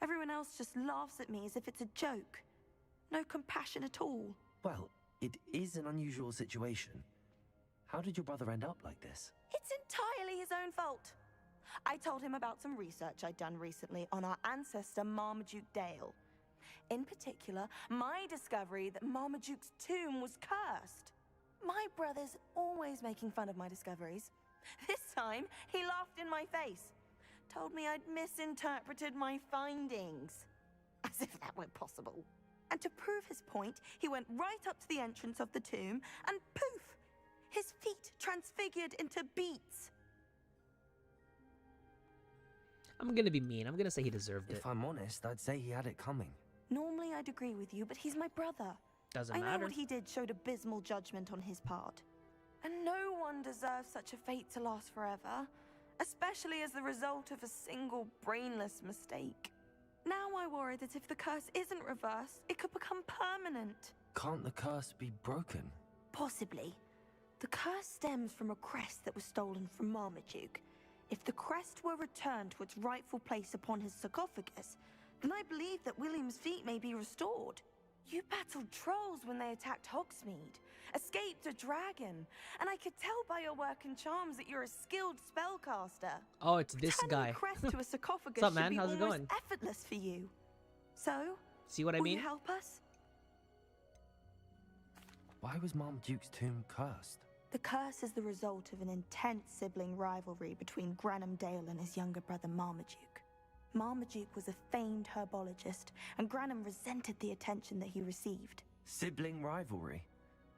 D: Everyone else just laughs at me as if it's a joke. No compassion at all.
B: Well, it is an unusual situation. How did your brother end up like this?
D: It's entirely his own fault. I told him about some research I'd done recently on our ancestor Marmaduke Dale. In particular, my discovery that Marmaduke's tomb was cursed. My brother's always making fun of my discoveries. This time, he laughed in my face. Told me I'd misinterpreted my findings. As if that were possible. And to prove his point, he went right up to the entrance of the tomb and poof! His feet transfigured into beets.
A: I'm gonna be mean. I'm gonna say he deserved it.
B: If I'm honest, I'd say he had it coming.
D: Normally I'd agree with you, but he's my brother.
A: Doesn't
D: I
A: matter.
D: know what he did showed abysmal judgment on his part. And no one deserves such a fate to last forever, especially as the result of a single brainless mistake. Now I worry that if the curse isn't reversed, it could become permanent.
B: Can't the curse be broken?
D: Possibly. The curse stems from a crest that was stolen from Marmaduke. If the crest were returned to its rightful place upon his sarcophagus, then I believe that William's feet may be restored. You battled trolls when they attacked Hogsmeade, escaped a dragon, and I could tell by your work and charms that you're a skilled spellcaster.
A: Oh, it's this
D: Turning
A: guy.
D: a crest to a sarcophagus
A: What's up, man?
D: should be
A: How's it
D: almost
A: going?
D: effortless for you. So,
A: See what I
D: Will
A: mean?
D: you help us?
B: Why was Marmaduke's tomb cursed?
D: The curse is the result of an intense sibling rivalry between Granham Dale and his younger brother Marmaduke. Marmaduke was a famed herbologist, and Granham resented the attention that he received.
B: Sibling rivalry?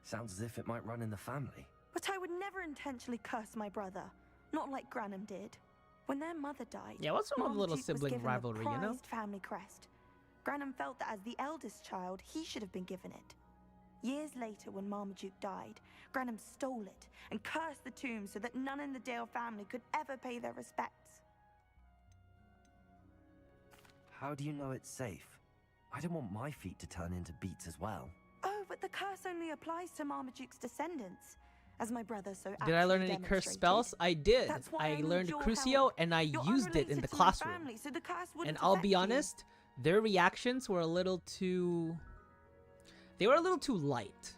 B: Sounds as if it might run in the family.
D: But I would never intentionally curse my brother, not like Granham did. When their mother died,
A: Yeah, what's wrong with a little
D: Marmaduke was
A: sibling
D: given
A: rivalry,
D: the
A: you know?
D: prized family crest. Granham felt that as the eldest child, he should have been given it. Years later, when Marmaduke died, Granham stole it and cursed the tomb so that none in the Dale family could ever pay their respects.
B: How do you know it's safe? I don't want my feet to turn into beets as well.
D: Oh, but the curse only applies to Marmaduke's descendants, as my brother so
A: Did I learn
D: aptly
A: any cursed
D: demonstrated.
A: spells? I did.
D: That's why
A: I
D: need
A: learned
D: your
A: Crucio
D: help.
A: and I
D: You're
A: used it in
D: unrelated
A: the
D: to my
A: classroom.
D: family, so the curse
A: And
D: wouldn't
A: I'll
D: affect
A: be
D: you.
A: honest, their reactions were a little too... They were a little too light.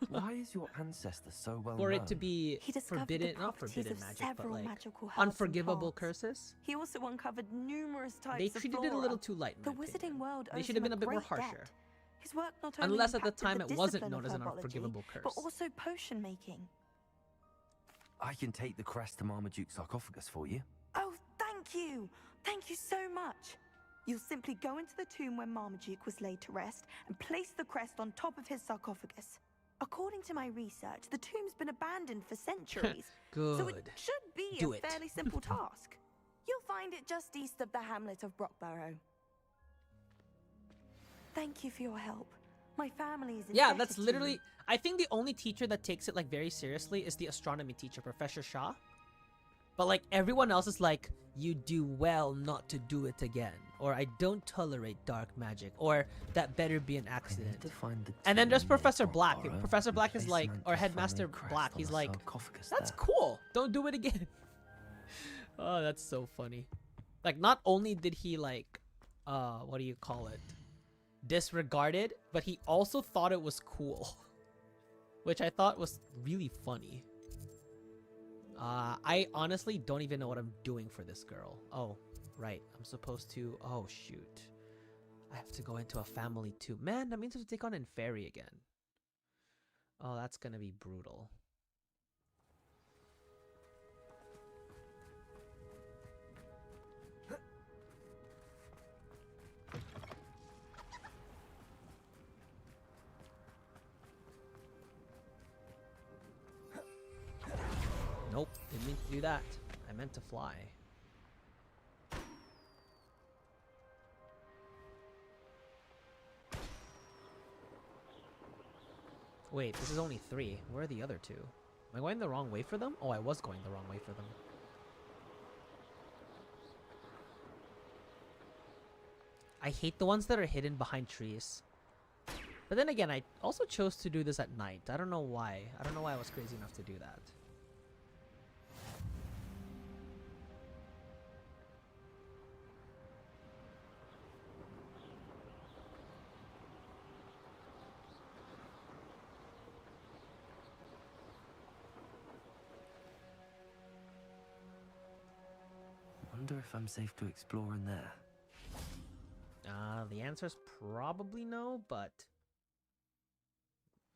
B: Why is your ancestor so well
A: For
B: known?
A: it to be
D: He discovered
A: forbidden,
D: the
A: not
D: properties
A: forbidden
D: of
A: magic, but
D: several
A: like
D: magical herbs and
A: unforgivable
D: plants.
A: curses.
D: He also uncovered numerous types
A: They
D: of
A: treated it a
D: flora.
A: little too light, in
D: The
A: my
D: wizarding
A: opinion.
D: world
A: They
D: owes
A: should have
D: him
A: been a bit more
D: great
A: harsher.
D: debt. His work not only
A: Unless at the
D: impacted
A: time it wasn't
D: discipline
A: known
D: of
A: as an
D: herbology,
A: unforgivable
D: but
A: curse.
D: also potion making.
B: I can take the crest to Marmaduke's sarcophagus for you.
D: Oh, thank you! Thank you so much! You'll simply go into the tomb where Marmaduke was laid to rest and place the crest on top of his sarcophagus. According to my research, the tomb's been abandoned for centuries. So it
A: Good.
D: should be
A: Do
D: a
A: it.
D: fairly simple task. You'll find it just east of the hamlet of Brockborough. Thank you for your help. My family is
A: Yeah,
D: indebted
A: that's
D: to
A: literally...
D: you.
A: I think the only teacher that takes it like very seriously is the astronomy teacher, Professor Shaw. But like everyone else is like, you do well not to do it again. Or I don't tolerate dark magic. Or that better be an accident. And then there's Professor Black. Professor Black is like, or Headmaster Black, he's like, that's cool. Don't do it again. Oh, that's so funny. Like not only did he like, what do you call it? Disregard it, but he also thought it was cool. Which I thought was really funny. I honestly don't even know what I'm doing for this girl. Oh, right. I'm supposed to... Oh, shoot. I have to go into a family too. Man, that means I have to take on Inferi again. Oh, that's gonna be brutal. Nope, didn't mean to do that. I meant to fly. Wait, this is only 3. Where are the other 2? Am I going the wrong way for them? Oh, I was going the wrong way for them. I hate the ones that are hidden behind trees. But then again, I also chose to do this at night. I don't know why. I don't know why I was crazy enough to do that.
B: Wonder if I'm safe to explore in there.
A: The answer's probably no, but...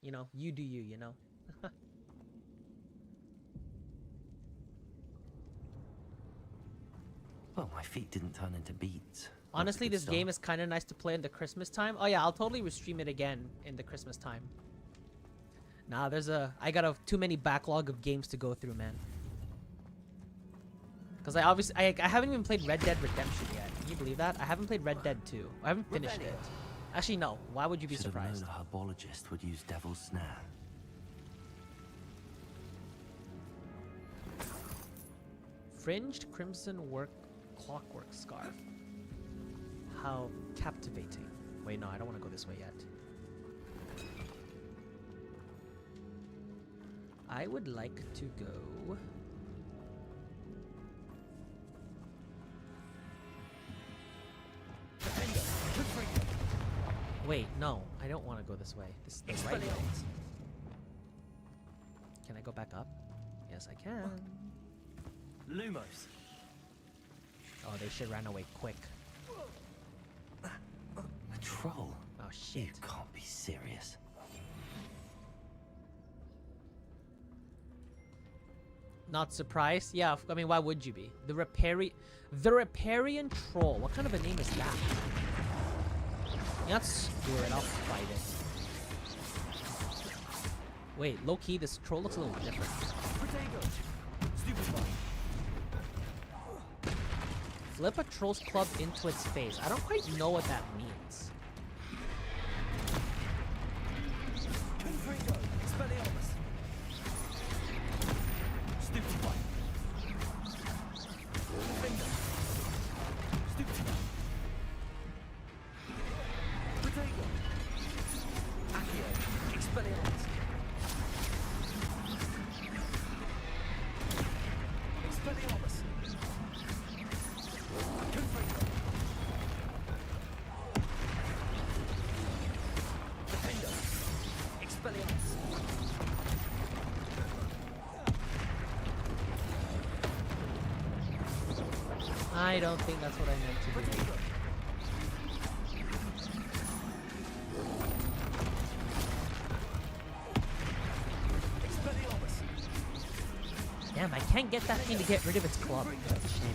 A: You know, you do you, you know?
B: Well, my feet didn't turn into beets.
A: Honestly, this game is kind of nice to play in the Christmas time. Oh yeah, I'll totally restream it again in the Christmas time. Nah, I got too many backlog of games to go through, man. Because I haven't even played Red Dead Redemption yet. Can you believe that? I haven't played Red Dead 2. I haven't finished it. Actually, no. Why would you be surprised?
B: Should have known a herbologist would use Devil's Snare.
A: Fringed Crimson Clockwork Scarf. How captivating. Wait, no, I don't want to go this way yet. I would like to go... Wait, no, I don't want to go this way. This is the right way. Can I go back up? Yes, I can.
B: Lumos.
A: Oh, they should run away quick.
B: A troll.
A: shit.
B: You can't be serious.
A: Not surprised? Yeah, I mean, why would you be? The Riparian Troll. What kind of a name is that? Yeah, let's screw it. I'll fight it. Wait, low-key, this troll looks a little different. Flip a troll's club into its face. I don't quite know what that means. I don't think that's what I meant to do. Damn, I can't get that thing to get rid of its club. That's a shame.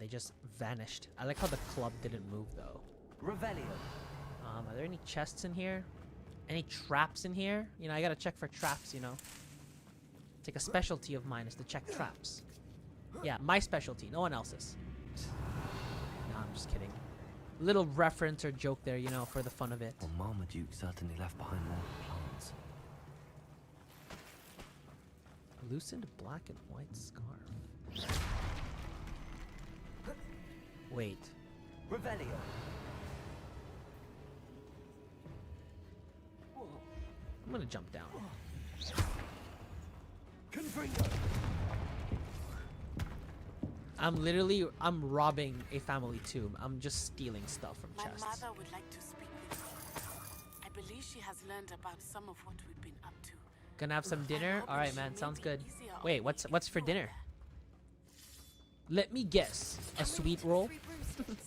A: They just vanished. I like how the club didn't move though.
B: Revelio.
A: Are there any chests in here? Any traps in here? You know, I gotta check for traps, you know. It's like a specialty of mine is to check traps. Yeah, my specialty, no one else's. No, I'm just kidding. Little reference or joke there, you know, for the fun of it.
B: Well, Marmaduke certainly left behind more plants.
A: Loosened black and white scarf. Wait.
B: Revelio.
A: I'm gonna jump down. I'm robbing a family tomb. I'm just stealing stuff from chests.
Q: My mother would like to speak with you. I believe she has learned about some of what we've been up to.
A: Gonna have some dinner? Alright, man, sounds good. Wait, what's for dinner? Let me guess. A sweet roll?
H: It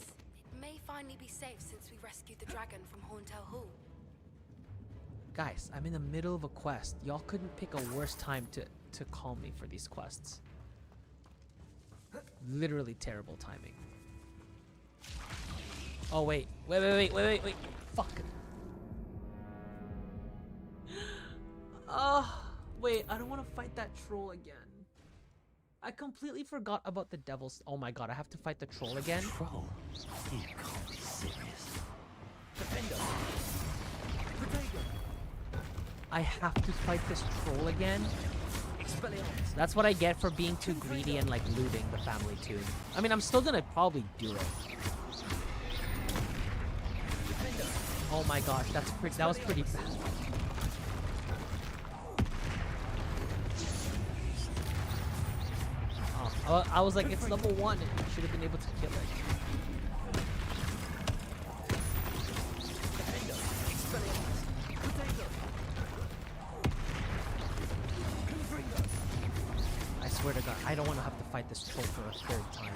H: may finally be safe since we rescued the dragon from Horntail Hall.
A: Guys, I'm in the middle of a quest. Y'all couldn't pick a worse time to call me for these quests. Literally terrible timing. Oh, wait. Wait. Fuck. Wait, I don't want to fight that troll again. I completely forgot about the devil's... Oh my god, I have to fight the troll again?
B: Troll? You can't be serious.
A: Defender. I have to fight this troll again? That's what I get for being too greedy and like looting the family tomb. I mean, I'm still gonna probably do it. Oh my gosh, that was pretty bad. Oh, I was like, it's level 1 and I should have been able to kill it. I swear to god, I don't want to have to fight this troll for a third time.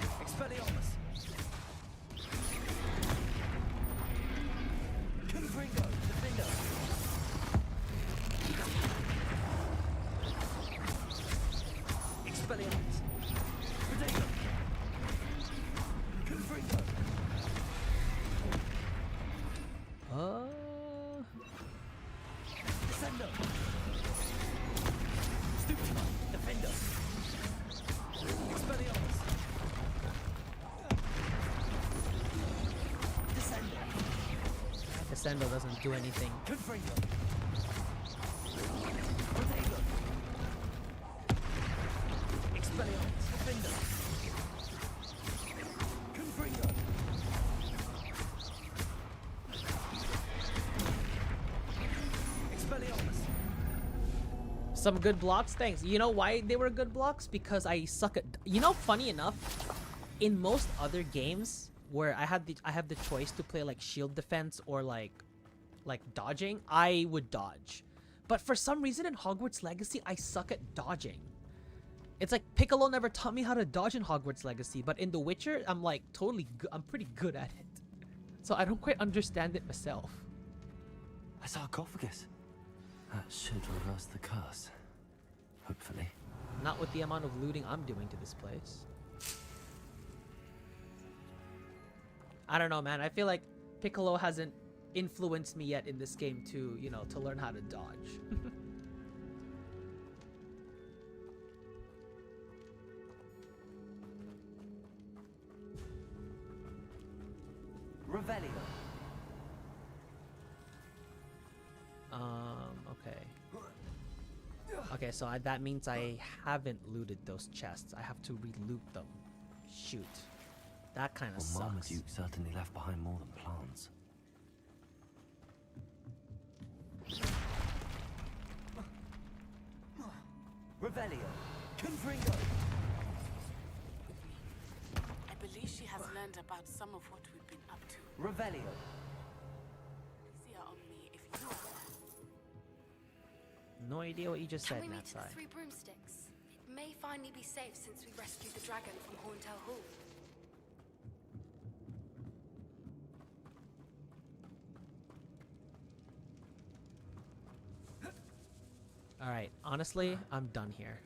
A: Descendo doesn't do anything. Some good blocks, thanks. You know why they were good blocks? Because I suck at... You know, funny enough, in most other games where I have the choice to play like shield defense or like dodging, I would dodge. But for some reason in Hogwarts Legacy, I suck at dodging. It's like Piccolo never taught me how to dodge in Hogwarts Legacy, but in The Witcher, I'm like totally I'm pretty good at it. So I don't quite understand it myself.
B: A sarcophagus. That should reverse the curse. Hopefully.
A: Not with the amount of looting I'm doing to this place. I don't know, man. I feel like Piccolo hasn't influenced me yet in this game to, you know, to learn how to dodge.
B: Revelio.
A: Okay. Okay, so that means I haven't looted those chests. I have to re-loot them. Shoot. That kind of sucks.
B: Marmaduke certainly left behind more than plants. Revelio. Confringo.
Q: I believe she has learned about some of what we've been up to.
B: Revelio.
Q: Easier on me if you are there.
A: No idea what you just said,
H: Can we meet at
A: Natsai.
H: the Three Broomsticks? It may finally be safe since we rescued the dragon from Horntail Hall.
A: Alright, honestly, I'm done here.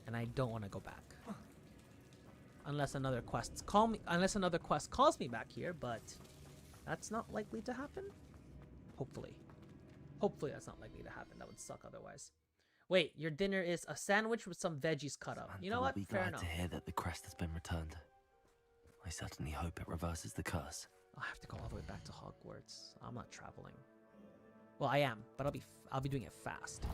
A: And I don't want to go back. Unless another quest calls me back here, but that's not likely to happen. Hopefully. Hopefully that's not likely to happen. That would suck otherwise. Wait, your dinner is a sandwich with some veggies cut up. You know what?
B: Be
A: Fair
B: glad
A: enough.
B: to hear that the crest has been returned. I certainly hope it reverses the curse.
A: I have to go all the way back to Hogwarts. I'm not traveling. Well, I am, but I'll be doing it fast.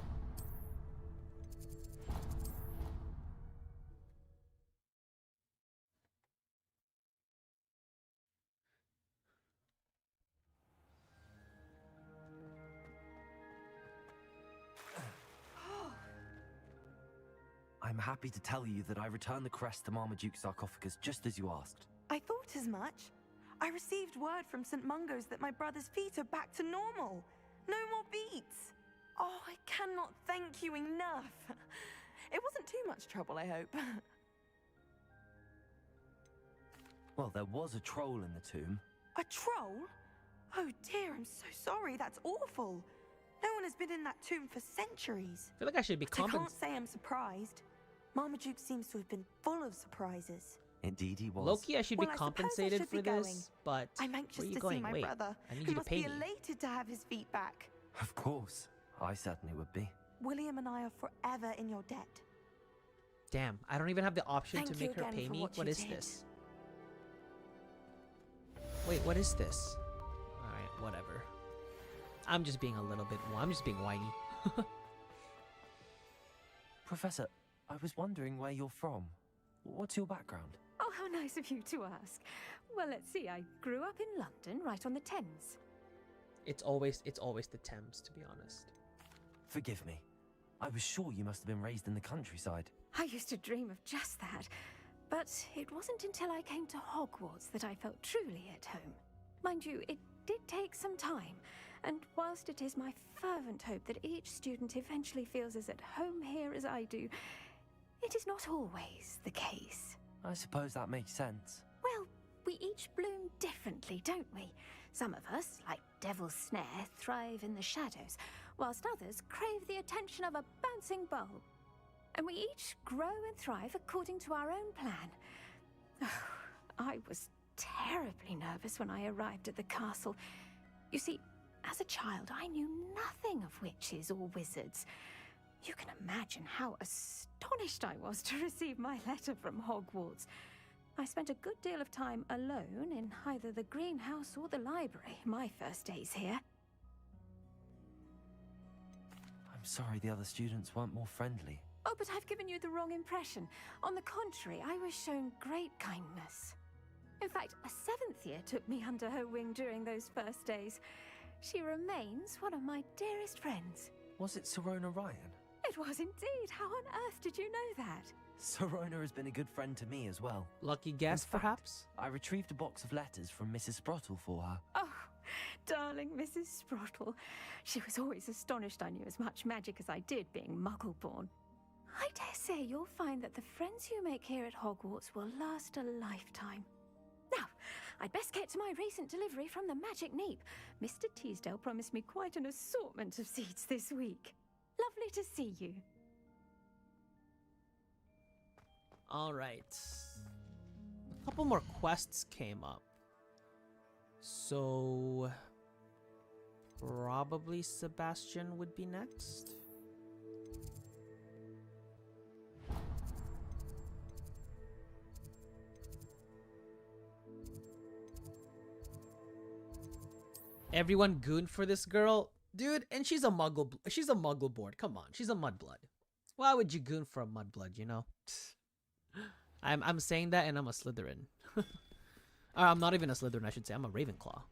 B: I'm happy to tell you that I returned the crest to Marmaduke's sarcophagus just as you asked.
D: I thought as much. I received word from St. Mungo's that my brother's feet are back to normal. No more beats. Oh, I cannot thank you enough. It wasn't too much trouble, I hope.
B: Well, there was a troll in the tomb.
D: A troll? Oh dear, I'm so sorry. That's awful. No one has been in that tomb for centuries.
A: I feel like I should be
D: But I can't say I'm surprised. Marmaduke seems to have been full of surprises.
B: Indeed he was.
A: Loki, I should be
D: Well, I suppose I
A: compensated
D: should
A: for
D: be
A: this,
D: going.
A: but
D: I'm anxious
A: where are you
D: to
A: going?
D: see my
A: Wait,
D: brother.
A: I need
D: He
A: you to
D: must
A: pay
D: be
A: me.
D: elated to have his feet back.
B: Of course. I certainly would be.
D: William and I are forever in your debt.
A: Damn, I don't even have the option
D: Thank
A: to
D: you
A: make her
D: again
A: pay
D: for
A: me.
D: what
A: What
D: you
A: is
D: did.
A: this? Wait, what is this? Alright, whatever. I'm just being a little bit... I'm just being whiny.
B: Professor, I was wondering where you're from. What's your background?
F: Oh, how nice of you to ask. Well, let's see. I grew up in London, right on the Thames.
A: It's always the Thames, to be honest.
B: Forgive me. I was sure you must have been raised in the countryside.
F: I used to dream of just that. But it wasn't until I came to Hogwarts that I felt truly at home. Mind you, it did take some time. And whilst it is my fervent hope that each student eventually feels as at home here as I do, it is not always the case.
B: I suppose that makes sense.
F: Well, we each bloom differently, don't we? Some of us, like Devil's Snare, thrive in the shadows, whilst others crave the attention of a bouncing bulb. And we each grow and thrive according to our own plan. Oh, I was terribly nervous when I arrived at the castle. You see, as a child, I knew nothing of witches or wizards. You can imagine how astonished I was to receive my letter from Hogwarts. I spent a good deal of time alone in either the greenhouse or the library my first days here.
B: I'm sorry the other students weren't more friendly.
F: Oh, but I've given you the wrong impression. On the contrary, I was shown great kindness. In fact, a 7th year took me under her wing during those first days. She remains one of my dearest friends.
B: Was it Sirona Ryan?
F: It
R: It was indeed. How on earth did you know that?
B: Sorona has been a good friend to me as well.
A: Lucky guess, perhaps?
B: I retrieved a box of letters from Mrs. Sprottle for her.
R: Oh, darling Mrs. Sprottle. She was always astonished I knew as much magic as I did, being Muggle-born. I dare say you'll find that the friends you make here at Hogwarts will last a lifetime. Now, I'd best get to my recent delivery from the Magic Neep. Mr. Teasdale promised me quite an assortment of seeds this week. Lovely to see you.
A: All right. A couple more quests came up. So probably Sebastian would be next. Everyone gooned for this girl, dude, and she's a muggle. She's a muggle board. Come on, she's a mudblood. Why would you goon for a mudblood? You know. I'm saying that, and I'm a Slytherin. I'm not even a Slytherin, I should say. I'm a Ravenclaw.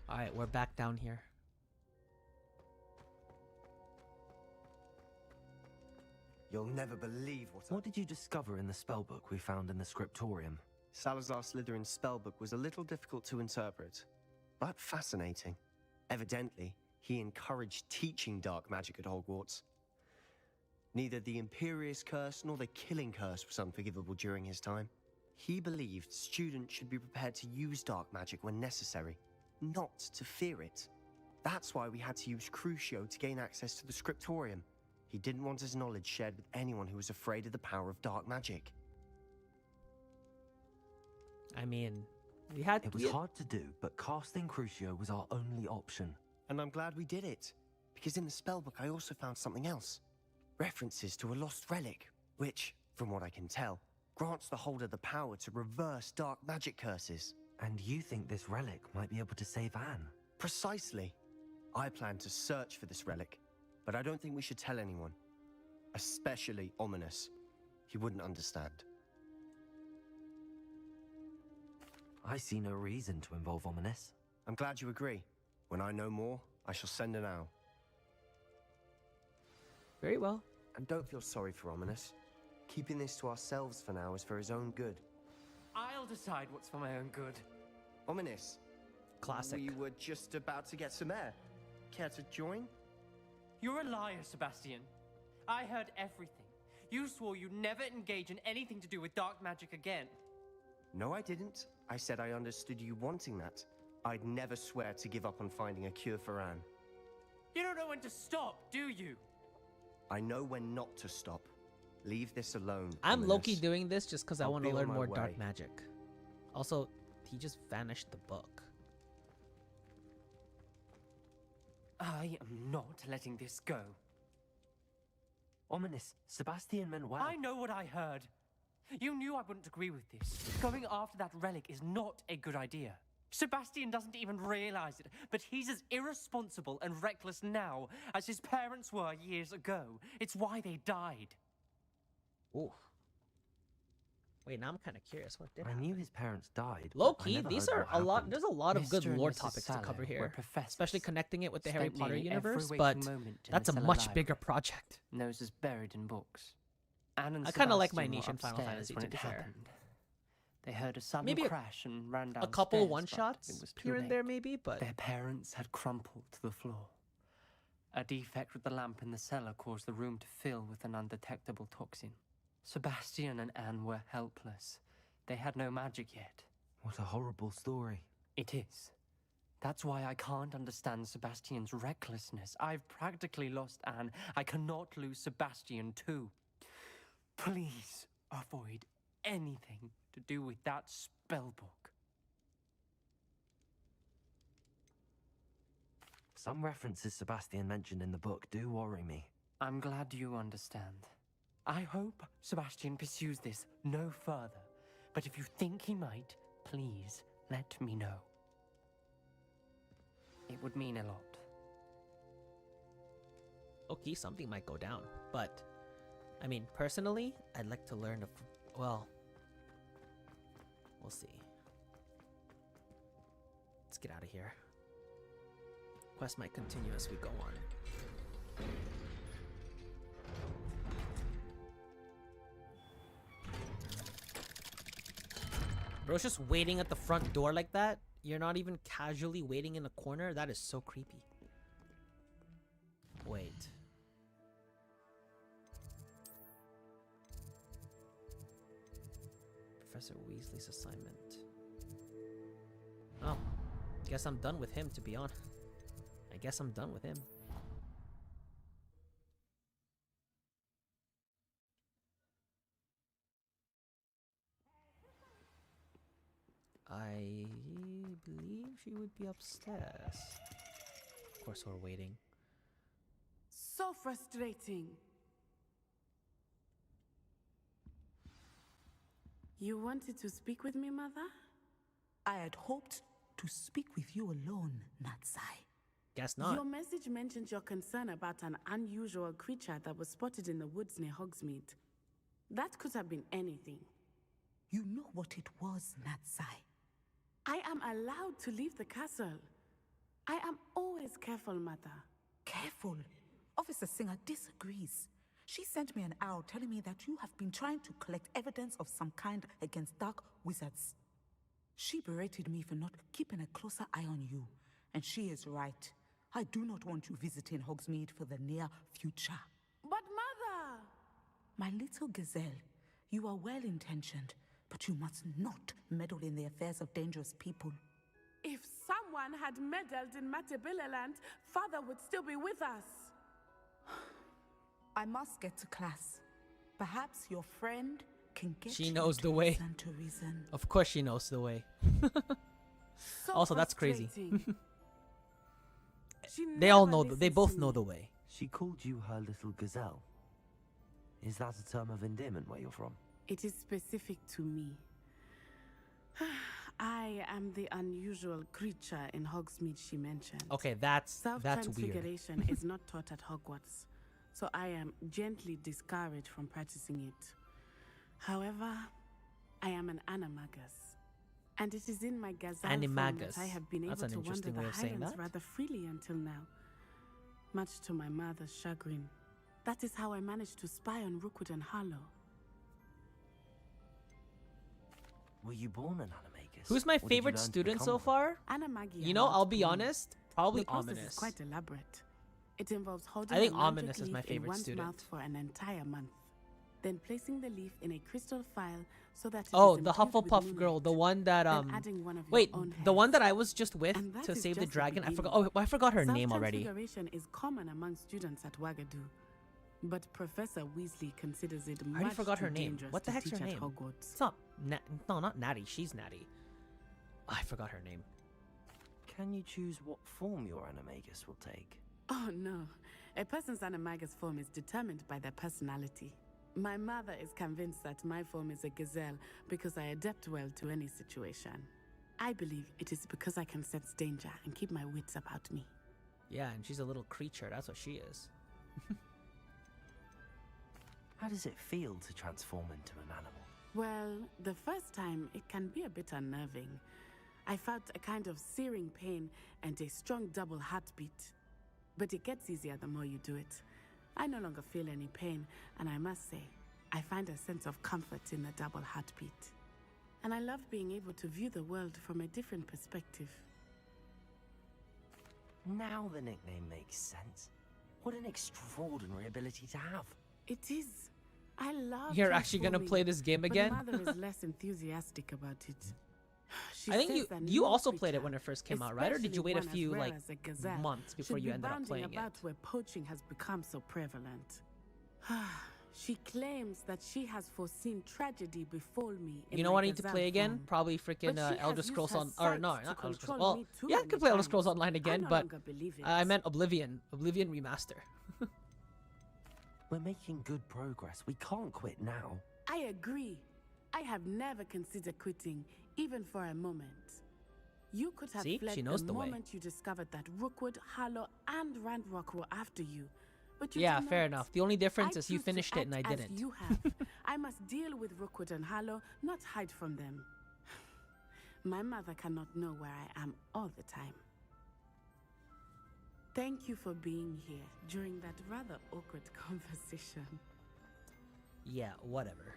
A: All right, we're back down here.
B: You'll never believe what did you discover in the spellbook we found in the scriptorium?
K: Salazar Slytherin's spellbook was a little difficult to interpret, but fascinating. Evidently, he encouraged teaching dark magic at Hogwarts. Neither the Imperious Curse nor the Killing Curse was unforgivable during his time. He believed students should be prepared to use dark magic when necessary, not to fear it. That's why we had to use Crucio to gain access to the scriptorium. He didn't want his knowledge shared with anyone who was afraid of the power of dark magic.
A: I mean, it
B: was hard to do, but casting Crucio was our only option.
K: And I'm glad we did it, because in the spellbook I also found something else. References to a lost relic, which, from what I can tell, grants the holder the power to reverse dark magic curses.
B: And you think this relic might be able to save Anne?
K: Precisely. I plan to search for this relic, but I don't think we should tell anyone. Especially Ominous. He wouldn't understand.
B: I see no reason to involve Ominous.
K: I'm glad you agree. When I know more, I shall send an owl.
A: Very well.
K: And don't feel sorry for Ominous. Keeping this to ourselves for now is for his own good.
S: I'll decide what's for my own good.
K: Ominous.
A: Classic.
K: We were just about to get some air. Care to join?
S: You're a liar, Sebastian. I heard everything. You swore you'd never engage in anything to do with dark magic again.
K: No, I didn't. I said I understood you wanting that. I'd never swear to give up on finding a cure for Anne.
S: You don't know when to stop, do you?
K: I know when not to stop. Leave this alone.
A: I'm
K: Ominous.
A: low-key doing this just because I
K: I'll
A: want to
K: be on
A: learn
K: my
A: more
K: way.
A: dark magic. Also, he just vanished the book.
S: I am not letting this go.
B: Ominous, Sebastian meant well.
S: I know what I heard. You knew I wouldn't agree with this. Going after that relic is not a good idea. Sebastian doesn't even realize it, but he's as irresponsible and reckless now as his parents were years ago. It's why they died.
A: Ooh. Wait, now I'm kind of curious. What did
B: I knew his parents died.
A: Low-key, these are a lot. There's a lot of good
S: Mr. and
A: lore
S: Mrs.
A: topics to
S: Sallow
A: cover
S: were
A: here,
S: professors.
A: especially connecting it with the Harry
S: Spent
A: Potter
S: nearly every
A: universe.
S: waking
A: But
S: moment in
A: that's
S: the
A: a
S: cellar
A: much
S: library.
A: bigger project.
S: Noses buried in books. Anne and
A: I kind of like my
S: Sebastian
A: niche
S: were
A: in Final
S: upstairs
A: Fantasy,
S: when
A: to
S: it
A: be fair.
S: happened. They heard a sudden
A: Maybe
S: crash and ran downstairs.
A: A couple
S: but
A: one-shots
S: it was too
A: here and
S: late.
A: there, maybe, but
S: Their parents had crumpled to the floor. A defect with the lamp in the cellar caused the room to fill with an undetectable toxin. Sebastian and Anne were helpless. They had no magic yet.
B: What a horrible story.
S: It is. That's why I can't understand Sebastian's recklessness. I've practically lost Anne. I cannot lose Sebastian too. Please avoid anything to do with that spellbook.
B: Some references Sebastian mentioned in the book do worry me.
S: I'm glad you understand. I hope Sebastian pursues this no further. But if you think he might, please let me know. It would mean a lot.
A: Okay, something might go down. But, I mean, personally, I'd like to learn well, we'll see. Let's get out of here. Quest might continue as we go on. Bro's just waiting at the front door like that. You're not even casually waiting in a corner. That is so creepy. Wait. Professor Weasley's assignment. Oh. Guess I'm done with him, to be honest. I guess I'm done with him. I believe she would be upstairs. Of course, we're waiting.
Q: So frustrating. You wanted to speak with me, Mother?
O: I had hoped to speak with you alone, Natsai.
A: Guess not.
Q: Your message mentioned your concern about an unusual creature that was spotted in the woods near Hogsmeade. That could have been anything.
O: You know what it was, Natsai.
Q: I am allowed to leave the castle. I am always careful, Mother.
O: Careful? Officer Singer disagrees. She sent me an owl telling me that you have been trying to collect evidence of some kind against dark wizards. She berated me for not keeping a closer eye on you, and she is right. I do not want you visiting Hogsmeade for the near future.
Q: But Mother!
O: My little gazelle, you are well-intentioned, but you must not meddle in the affairs of dangerous people.
Q: If someone had meddled in Matabeleland, Father would still be with us.
O: I must get to class. Perhaps your friend can get
A: She knows the way.
O: To reason.
A: Of course she knows the way.
Q: So
A: also, that's crazy.
B: They
A: all know. They both know the way.
B: She called you her little gazelle. Is that a term of endearment where you're from?
Q: It is specific to me. I am the unusual creature in Hogsmeade she mentioned.
A: Okay, that's weird.
Q: Self-transfiguration is not taught at Hogwarts, so I am gently discouraged from practicing it. However, I am an animagus, and it is in my gazelle form that I have been able to wander the Highlands rather freely until now, much to my mother's chagrin. That is how I managed to spy on Rookwood and Harlow.
B: Were you born an animagus?
A: Who's my favorite student so far? You know, I'll be honest. Probably Ominous.
Q: The process is quite elaborate. It involves holding
A: I think
Q: a magic
A: Ominous is my
Q: leaf in
A: favorite
Q: one's
A: student.
Q: mouth for an entire month, then placing the leaf in a crystal vial so that it
A: Oh,
Q: is
A: the
Q: imbued with
A: Hufflepuff
Q: moonlight.
A: girl, the one that
Q: Then adding one of your
A: wait,
Q: own
A: the one
Q: hairs.
A: that I was just with
Q: And that
A: to
Q: is
A: save the
Q: just the
A: dragon. I forgot.
Q: beginning.
A: Oh, I forgot her name already.
Q: Self-transfiguration is common among students at Wagadu, but Professor Weasley considers it
A: I
Q: much
A: already forgot
Q: too
A: her name.
Q: dangerous
A: What the
Q: to
A: heck's
Q: teach
A: her
Q: at
A: name?
Q: Hogwarts.
A: It's not. No, not Natty. She's Natty. I forgot her name.
B: Can you choose what form your animagus will take?
Q: Oh no, a person's animagus form is determined by their personality. My mother is convinced that my form is a gazelle because I adapt well to any situation. I believe it is because I can sense danger and keep my wits about me.
A: Yeah, and she's a little creature. That's what she is.
B: How does it feel to transform into an animal?
Q: Well, the first time it can be a bit unnerving. I felt a kind of searing pain and a strong double heartbeat. But it gets easier the more you do it. I no longer feel any pain, and I must say, I find a sense of comfort in the double heartbeat. And I love being able to view the world from a different perspective.
B: Now the nickname makes sense. What an extraordinary ability to have.
Q: It is. I love
A: You're actually gonna
Q: transforming,
A: play this game again?
Q: But Mother is less enthusiastic about it. She
A: I think
Q: says that
A: you
Q: no
A: also played
Q: creature,
A: it when it first came out, right? Or did you
Q: especially
A: wait a
Q: one as
A: few
Q: rare
A: like
Q: as a gazelle,
A: months before
Q: should
A: you
Q: be
A: ended up
Q: bounding
A: playing
Q: about
A: it?
Q: where poaching has become so prevalent. She claims that she has foreseen tragedy befall me. In
A: You know
Q: my
A: what I need to
Q: gazelle
A: play again?
Q: form.
A: Probably freaking
Q: But she
A: Elder
Q: has
A: Scrolls
Q: used her
A: on, or
Q: sight
A: no,
Q: to
A: not Elder Scrolls.
Q: control
A: Well,
Q: me too
A: yeah, I
Q: many
A: could play Elder
Q: times.
A: Scrolls Online
Q: I
A: again,
Q: no
A: but
Q: longer believe it.
A: I meant Oblivion Remaster.
B: We're making good progress. We can't quit now.
Q: I agree. I have never considered quitting, even for a moment. You could have
A: See?
Q: fled
A: She knows
Q: the
A: the way.
Q: moment you discovered that Rookwood, Harlow, and Ranrock were after you. But you
A: Yeah,
Q: did
A: fair
Q: not.
A: enough. The only difference
Q: I
A: is you
Q: choose to
A: finished it and I
Q: act as
A: didn't.
Q: You have. I must deal with Rookwood and Harlow, not hide from them. My mother cannot know where I am all the time. Thank you for being here during that rather awkward conversation.
A: Yeah, whatever.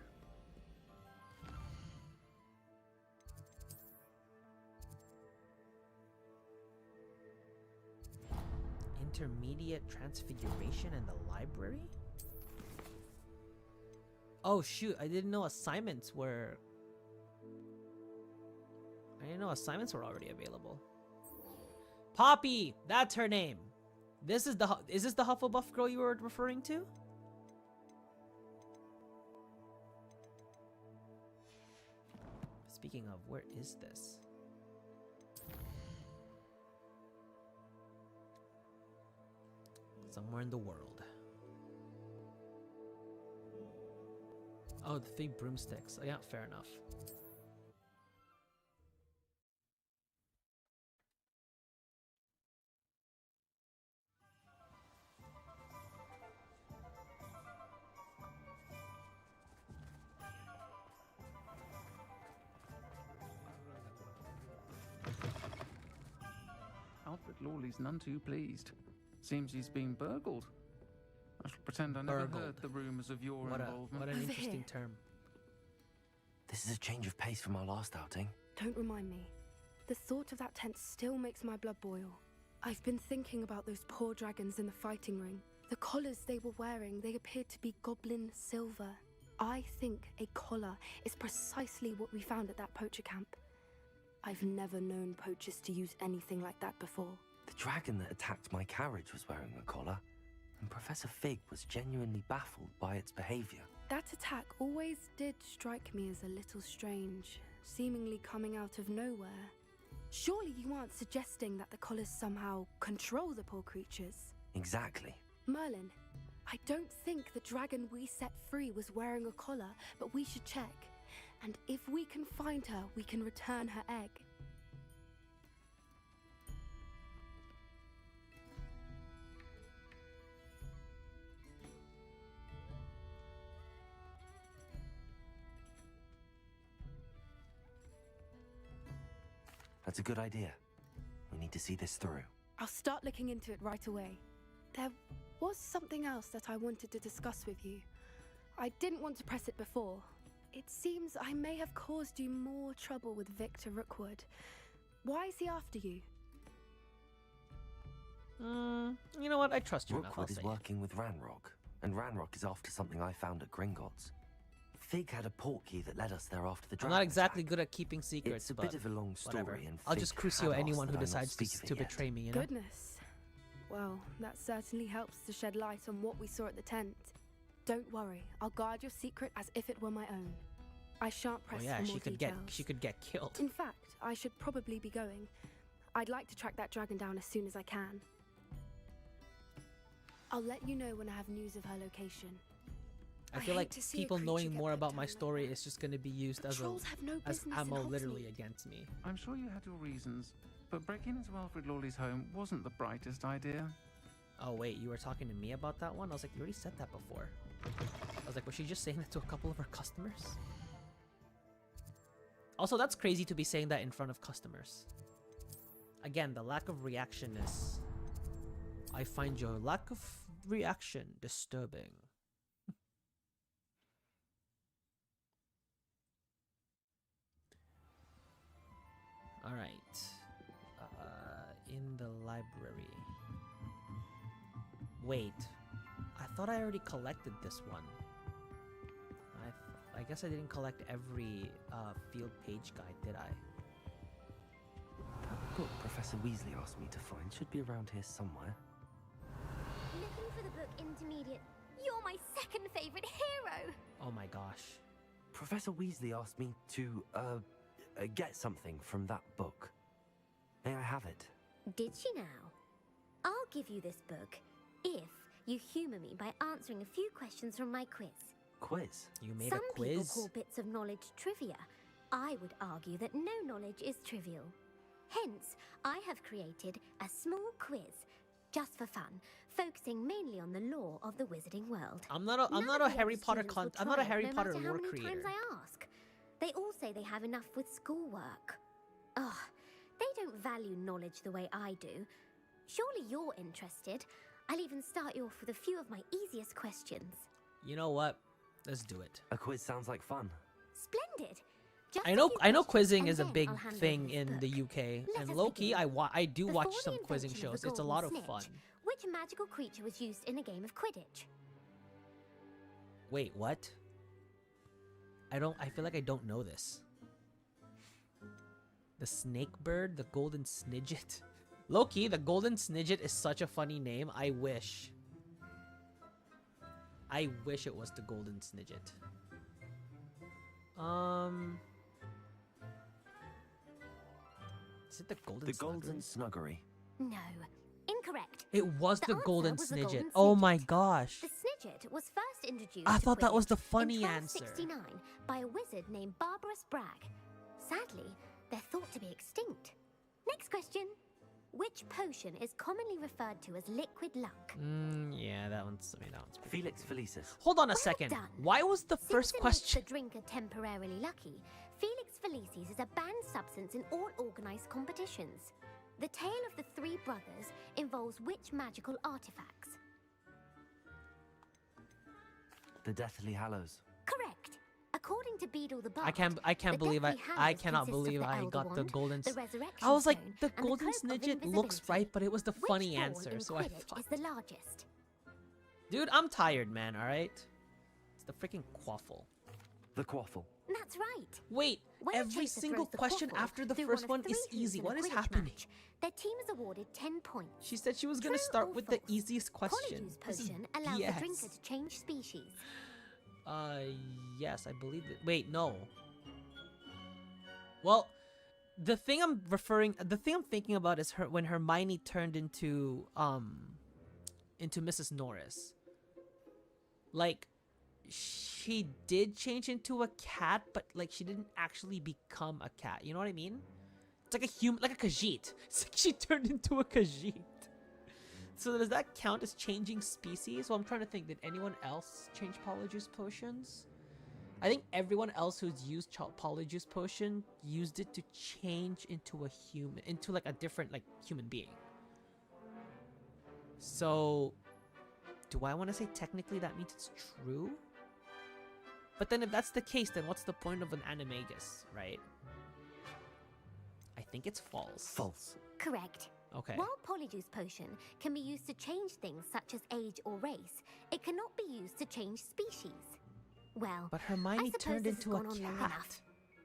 A: Intermediate transfiguration in the library? Oh shoot, I didn't know assignments were... I didn't know assignments were already available. Poppy! That's her name! This is the... Is this the Hufflepuff girl you were referring to? Speaking of, where is this? Somewhere in the world. Oh, the 3 broomsticks. Oh, yeah, fair enough.
T: Alfred Lawley's none too pleased. Seems he's been burgled. I shall pretend I never heard the rumours of your involvement.
A: What an interesting term.
B: This is a change of pace from our last outing.
H: Don't remind me. The thought of that tent still makes my blood boil. I've been thinking about those poor dragons in the fighting ring. The collars they were wearing, they appeared to be goblin silver. I think a collar is precisely what we found at that poacher camp. I've never known poachers to use anything like that before.
B: The dragon that attacked my carriage was wearing a collar, and Professor Fig was genuinely baffled by its behavior.
H: That attack always did strike me as a little strange, seemingly coming out of nowhere. Surely you aren't suggesting that the collars somehow control the poor creatures?
B: Exactly.
H: Merlin, I don't think the dragon we set free was wearing a collar, but we should check. And if we can find her, we can return her egg.
B: That's a good idea. We need to see this through.
H: I'll start looking into it right away. There was something else that I wanted to discuss with you. I didn't want to press it before. It seems I may have caused you more trouble with Victor Rookwood. Why is he after you?
A: You know what? I trust you enough.
B: Rookwood is working with Ranrock, and Ranrock is after something I found at Gringotts. Fig had a portkey that led us there after the
A: I'm
B: dragon
A: not exactly
B: attack.
A: good at keeping secrets,
B: It's a
A: but
B: bit of a long story,
A: whatever.
B: and
A: I'll
B: Fig
A: just
B: had
A: crucio
B: asked
A: anyone who
B: that I not
A: decides
B: speak of it
A: to
B: yet.
A: betray me, you know?
H: Goodness. Well, that certainly helps to shed light on what we saw at the tent. Don't worry, I'll guard your secret as if it were my own. I shan't press
A: Oh yeah,
H: for more
A: she could get killed.
H: In fact, I should probably be going. I'd like to track that dragon down as soon as I can. I'll let you know when I have news of her location.
A: I feel like people knowing more about my story is just going to be used as
H: Trolls have no
A: as
H: business in
A: ammo literally
H: Hogsmeade.
A: against me.
T: I'm sure you had your reasons, but breaking into Alfred Lawley's home wasn't the brightest idea.
A: Oh wait, you were talking to me about that one? I was like, you already said that before. I was like, was she just saying that to a couple of her customers? Also, that's crazy to be saying that in front of customers. Again, the lack of reaction is... I find your lack of reaction disturbing. Alright. In the library. Wait. I thought I already collected this one. I guess I didn't collect every field page guide, did I?
B: That book Professor Weasley asked me to find should be around here somewhere.
J: Looking for the book Intermediate. You're my second favorite hero.
A: Oh my gosh.
B: Professor Weasley asked me to, get something from that book. May I have it?
J: Did she now? I'll give you this book if you humor me by answering a few questions from my quiz.
B: Quiz?
A: You made
J: Some
A: a quiz?
J: people call bits of knowledge trivia. I would argue that no knowledge is trivial. Hence, I have created a small quiz
U: just for fun, focusing mainly on the lore of the wizarding world.
A: I'm not a
U: None of the
A: Harry
U: other
A: Potter
U: students will
A: I'm not a
U: try it,
A: Harry
U: no
A: Potter
U: matter how
A: lore
U: many
A: creator.
U: times I ask. They all say they have enough with schoolwork. Ugh, they don't value knowledge the way I do. Surely you're interested. I'll even start you off with a few of my easiest questions.
A: You know what? Let's do it.
B: A quiz sounds like fun.
U: Splendid. Just
A: I
U: a
A: know
U: few
A: quizzing
U: questions,
A: is a
U: and then
A: big
U: I'll hand over
A: thing
U: this
A: in
U: book.
A: the UK,
U: Let
A: and
U: us
A: low-key
U: begin.
A: I do
U: Before
A: watch
U: the
A: some quizzing
U: invention of
A: shows.
U: the
A: It's a
U: golden
A: lot of
U: snitch,
A: fun.
U: Which magical creature was used in a game of Quidditch?
A: Wait, what? I feel like I don't know this. The snake bird, the golden snidget. Loki, the golden snidget is such a funny name. I wish it was the golden snidget. Is it the golden?
B: The golden snuggery.
U: No, incorrect.
A: It was the
U: answer
A: golden
U: was the
A: snidget.
U: golden
A: Oh
U: snidget.
A: my gosh.
U: The snidget was first introduced
A: I
U: to
A: thought that was
U: Quidditch
A: the funny
U: in
A: answer.
U: 1269 by a wizard named Barbarous Bragg. Sadly, they're thought to be extinct. Next question. Which potion is commonly referred to as liquid luck?
A: Yeah, that one's pretty
B: Felix Felicis.
A: Hold on a second.
U: done.
A: Why was the first
U: Since it
A: question?
U: makes the drinker temporarily lucky, Felix Felicis is a banned substance in all organized competitions. The tale of the three brothers involves which magical artifacts?
B: The Deathly Hallows.
U: Correct. According to Beedle the Bard,
A: I can't
U: the
A: believe
U: Deathly
A: I
U: Hallows
A: cannot
U: consists of
A: believe
U: the
A: I
U: Elder
A: got the
U: Wand,
A: golden.
U: the Resurrection
A: I was like,
U: Stone,
A: the
U: and the
A: golden
U: Cloak of
A: snidget looks
U: Invisibility.
A: right, but it was the
U: Which
A: funny
U: ball
A: answer,
U: in
A: so I
U: Quidditch
A: thought.
U: is the largest?
A: Dude, I'm tired, man. All right. It's the freaking quaffle.
B: The quaffle.
U: That's right.
A: Wait,
U: When a
A: every
U: chaser
A: single
U: throws the
A: question
U: quaffle
A: after the
U: through
A: first
U: one
A: one
U: of
A: is
U: 3 hoops
A: easy.
U: in a
A: What is
U: Quidditch
A: happening?
U: match, their team is awarded 10 points.
A: She said she was gonna
U: True
A: start
U: or
A: with the
U: false?
A: easiest question.
U: Polyjuice
A: This is
U: potion allows the
A: BS.
U: drinker to change species.
A: Yes, I believe it. Wait, no. Well, the thing I'm thinking about is when Hermione turned into Mrs. Norris. Like, she did change into a cat, but like she didn't actually become a cat. You know what I mean? It's like a human, like a Khajiit. It's like she turned into a Khajiit. So does that count as changing species? Well, I'm trying to think. Did anyone else change Polyjuice potions? I think everyone else who's used Polyjuice potion used it to change into a human, into like a different like human being. So, do I want to say technically that means it's true? But then if that's the case, then what's the point of an animagus, right? I think it's false.
B: False.
U: Correct.
A: Okay.
U: While Polyjuice potion can be used to change things such as age or race, it cannot be used to change species. Well,
A: But Hermione
U: I suppose
A: turned
U: this
A: into
U: has
A: a
U: gone on long
A: cat.
U: enough.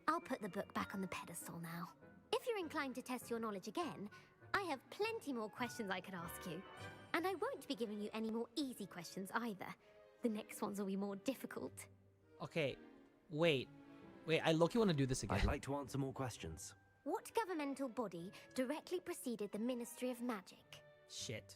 U: I'll put the book back on the pedestal now. If you're inclined to test your knowledge again, I have plenty more questions I could ask you. And I won't be giving you any more easy questions either. The next ones will be more difficult.
A: Okay, wait, I low-key want to do this again.
B: I'd like to answer more questions.
U: What governmental body directly preceded the Ministry of Magic?
A: Shit.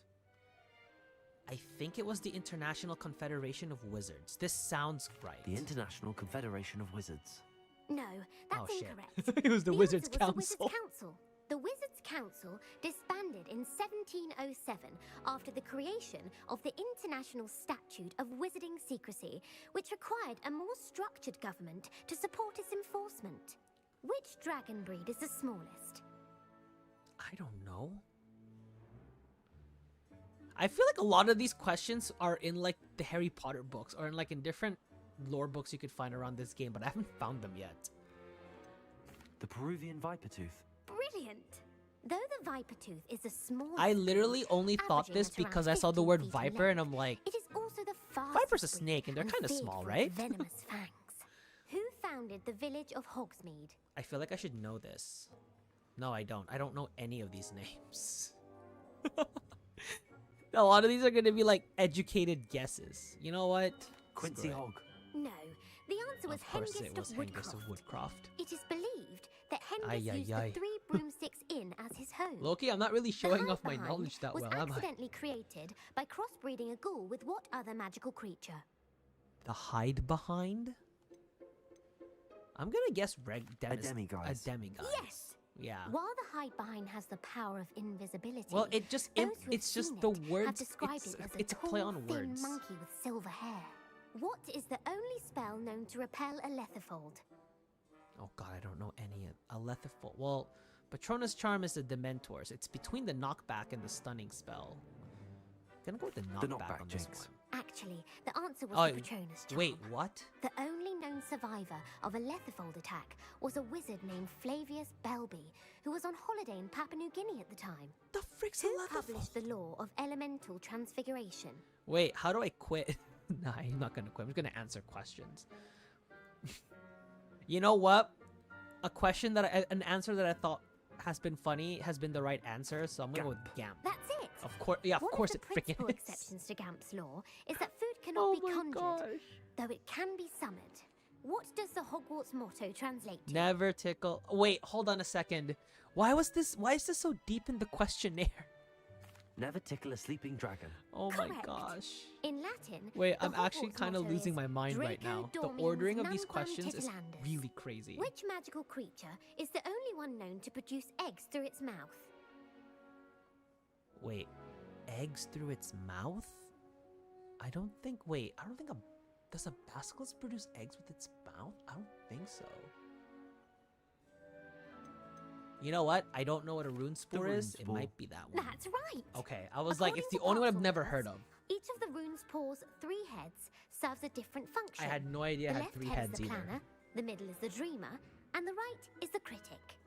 A: I think it was the International Confederation of Wizards. This sounds right.
B: The International Confederation of Wizards.
U: No, that's
A: Oh, shit.
U: incorrect.
A: It was the Wizards
U: answer was
A: Council.
U: The Wizards Council. The Wizards Council disbanded in 1707 after the creation of the International Statute of Wizarding Secrecy, which required a more structured government to support its enforcement. Which dragon breed is the smallest?
A: I don't know. I feel like a lot of these questions are in like the Harry Potter books or in different lore books you could find around this game, but I haven't found them yet.
B: The Peruvian viper tooth.
U: Brilliant! Though the viper tooth is the smallest,
A: I literally only thought
U: averaging
A: this
U: at around
A: because I saw the
U: 15
A: word
U: feet in
A: viper and
U: length,
A: I'm like,
U: it is also the fastest
A: viper's a
U: breed
A: snake and they're kind of
U: big
A: small,
U: for
A: right?
U: its venomous fangs. Who founded the village of Hogsmeade?
A: I feel like I should know this. No, I don't. I don't know any of these names. A lot of these are going to be like educated guesses. You know what?
B: Quincy
A: Screw it.
B: Hogg.
U: No, the answer was
A: Of course it
U: Hengist
A: was
U: of
A: Hengist
U: Woodcroft.
A: of Woodcroft.
U: It is believed that Hengist
A: Ay, ay,
U: used
A: ay.
U: the 3 broomsticks inn as his home.
A: Loki, I'm not really showing
U: The
A: off my
U: Hide-Behind
A: knowledge that
U: was
A: well, am I?
U: accidentally created by crossbreeding a ghoul with what other magical creature?
A: The hide behind? I'm gonna guess
B: A demiguise.
A: A demiguise.
U: Yes!
A: Yeah.
U: While the hide behind has the power of invisibility,
A: Well, it just
U: those who
A: it's
U: have
A: just
U: seen
A: the
U: it
A: words.
U: have described it as
A: It's a
U: tall,
A: play on
U: thin
A: words.
U: monkey with silver hair. What is the only spell known to repel a letherfold?
A: Oh god, I don't know any of Alethifold. Well, Patronus Charm is the Dementors. It's between the knockback and the stunning spell. Gonna go with the knockback on this one.
U: Actually, the answer was
A: Oh,
U: the Patronus Charm.
A: wait, what?
U: The only known survivor of a letherfold attack was a wizard named Flavius Belby, who was on holiday in Papua New Guinea at the time.
A: The frick's
U: Who published the law of elemental transfiguration?
A: Wait, how do I quit? Nah, I'm not gonna quit. I'm just gonna answer questions. You know what? An answer that I thought has been funny has been the right answer, so I'm gonna go with Gamp.
U: That's it.
A: Of course, yeah, of course it freaking
U: Principal
A: is.
U: exceptions to Gamp's law is that food cannot be conjured, though it can be summoned. What does the Hogwarts motto translate to?
A: Never tickle. Wait, hold on a second. Why is this so deep in the questionnaire?
B: Never tickle a sleeping dragon.
A: Oh
U: Correct.
A: my gosh.
U: In Latin,
A: Wait,
U: the
A: I'm actually
U: Hogwarts
A: kind of
U: motto
A: losing
U: is
A: my mind right now.
U: Draco
A: The ordering of
U: Dormiens
A: these
U: Nunquam
A: questions is
U: Titilandus.
A: really crazy.
U: Which magical creature is the only one known to produce eggs through its mouth?
A: Wait, eggs through its mouth? I don't think does a basilisk produce eggs with its mouth? I don't think so. You know what? I don't know what a rune spore is. It might be that one.
U: That's right.
A: Okay, I was like, it's the only one I've never heard of.
U: Each of the rune's paws' 3 heads serves a different function.
A: I had no idea
U: The
A: it had
U: left
A: 3
U: head
A: heads
U: is the
A: either.
U: planner, the middle is the dreamer, and the right is the critic.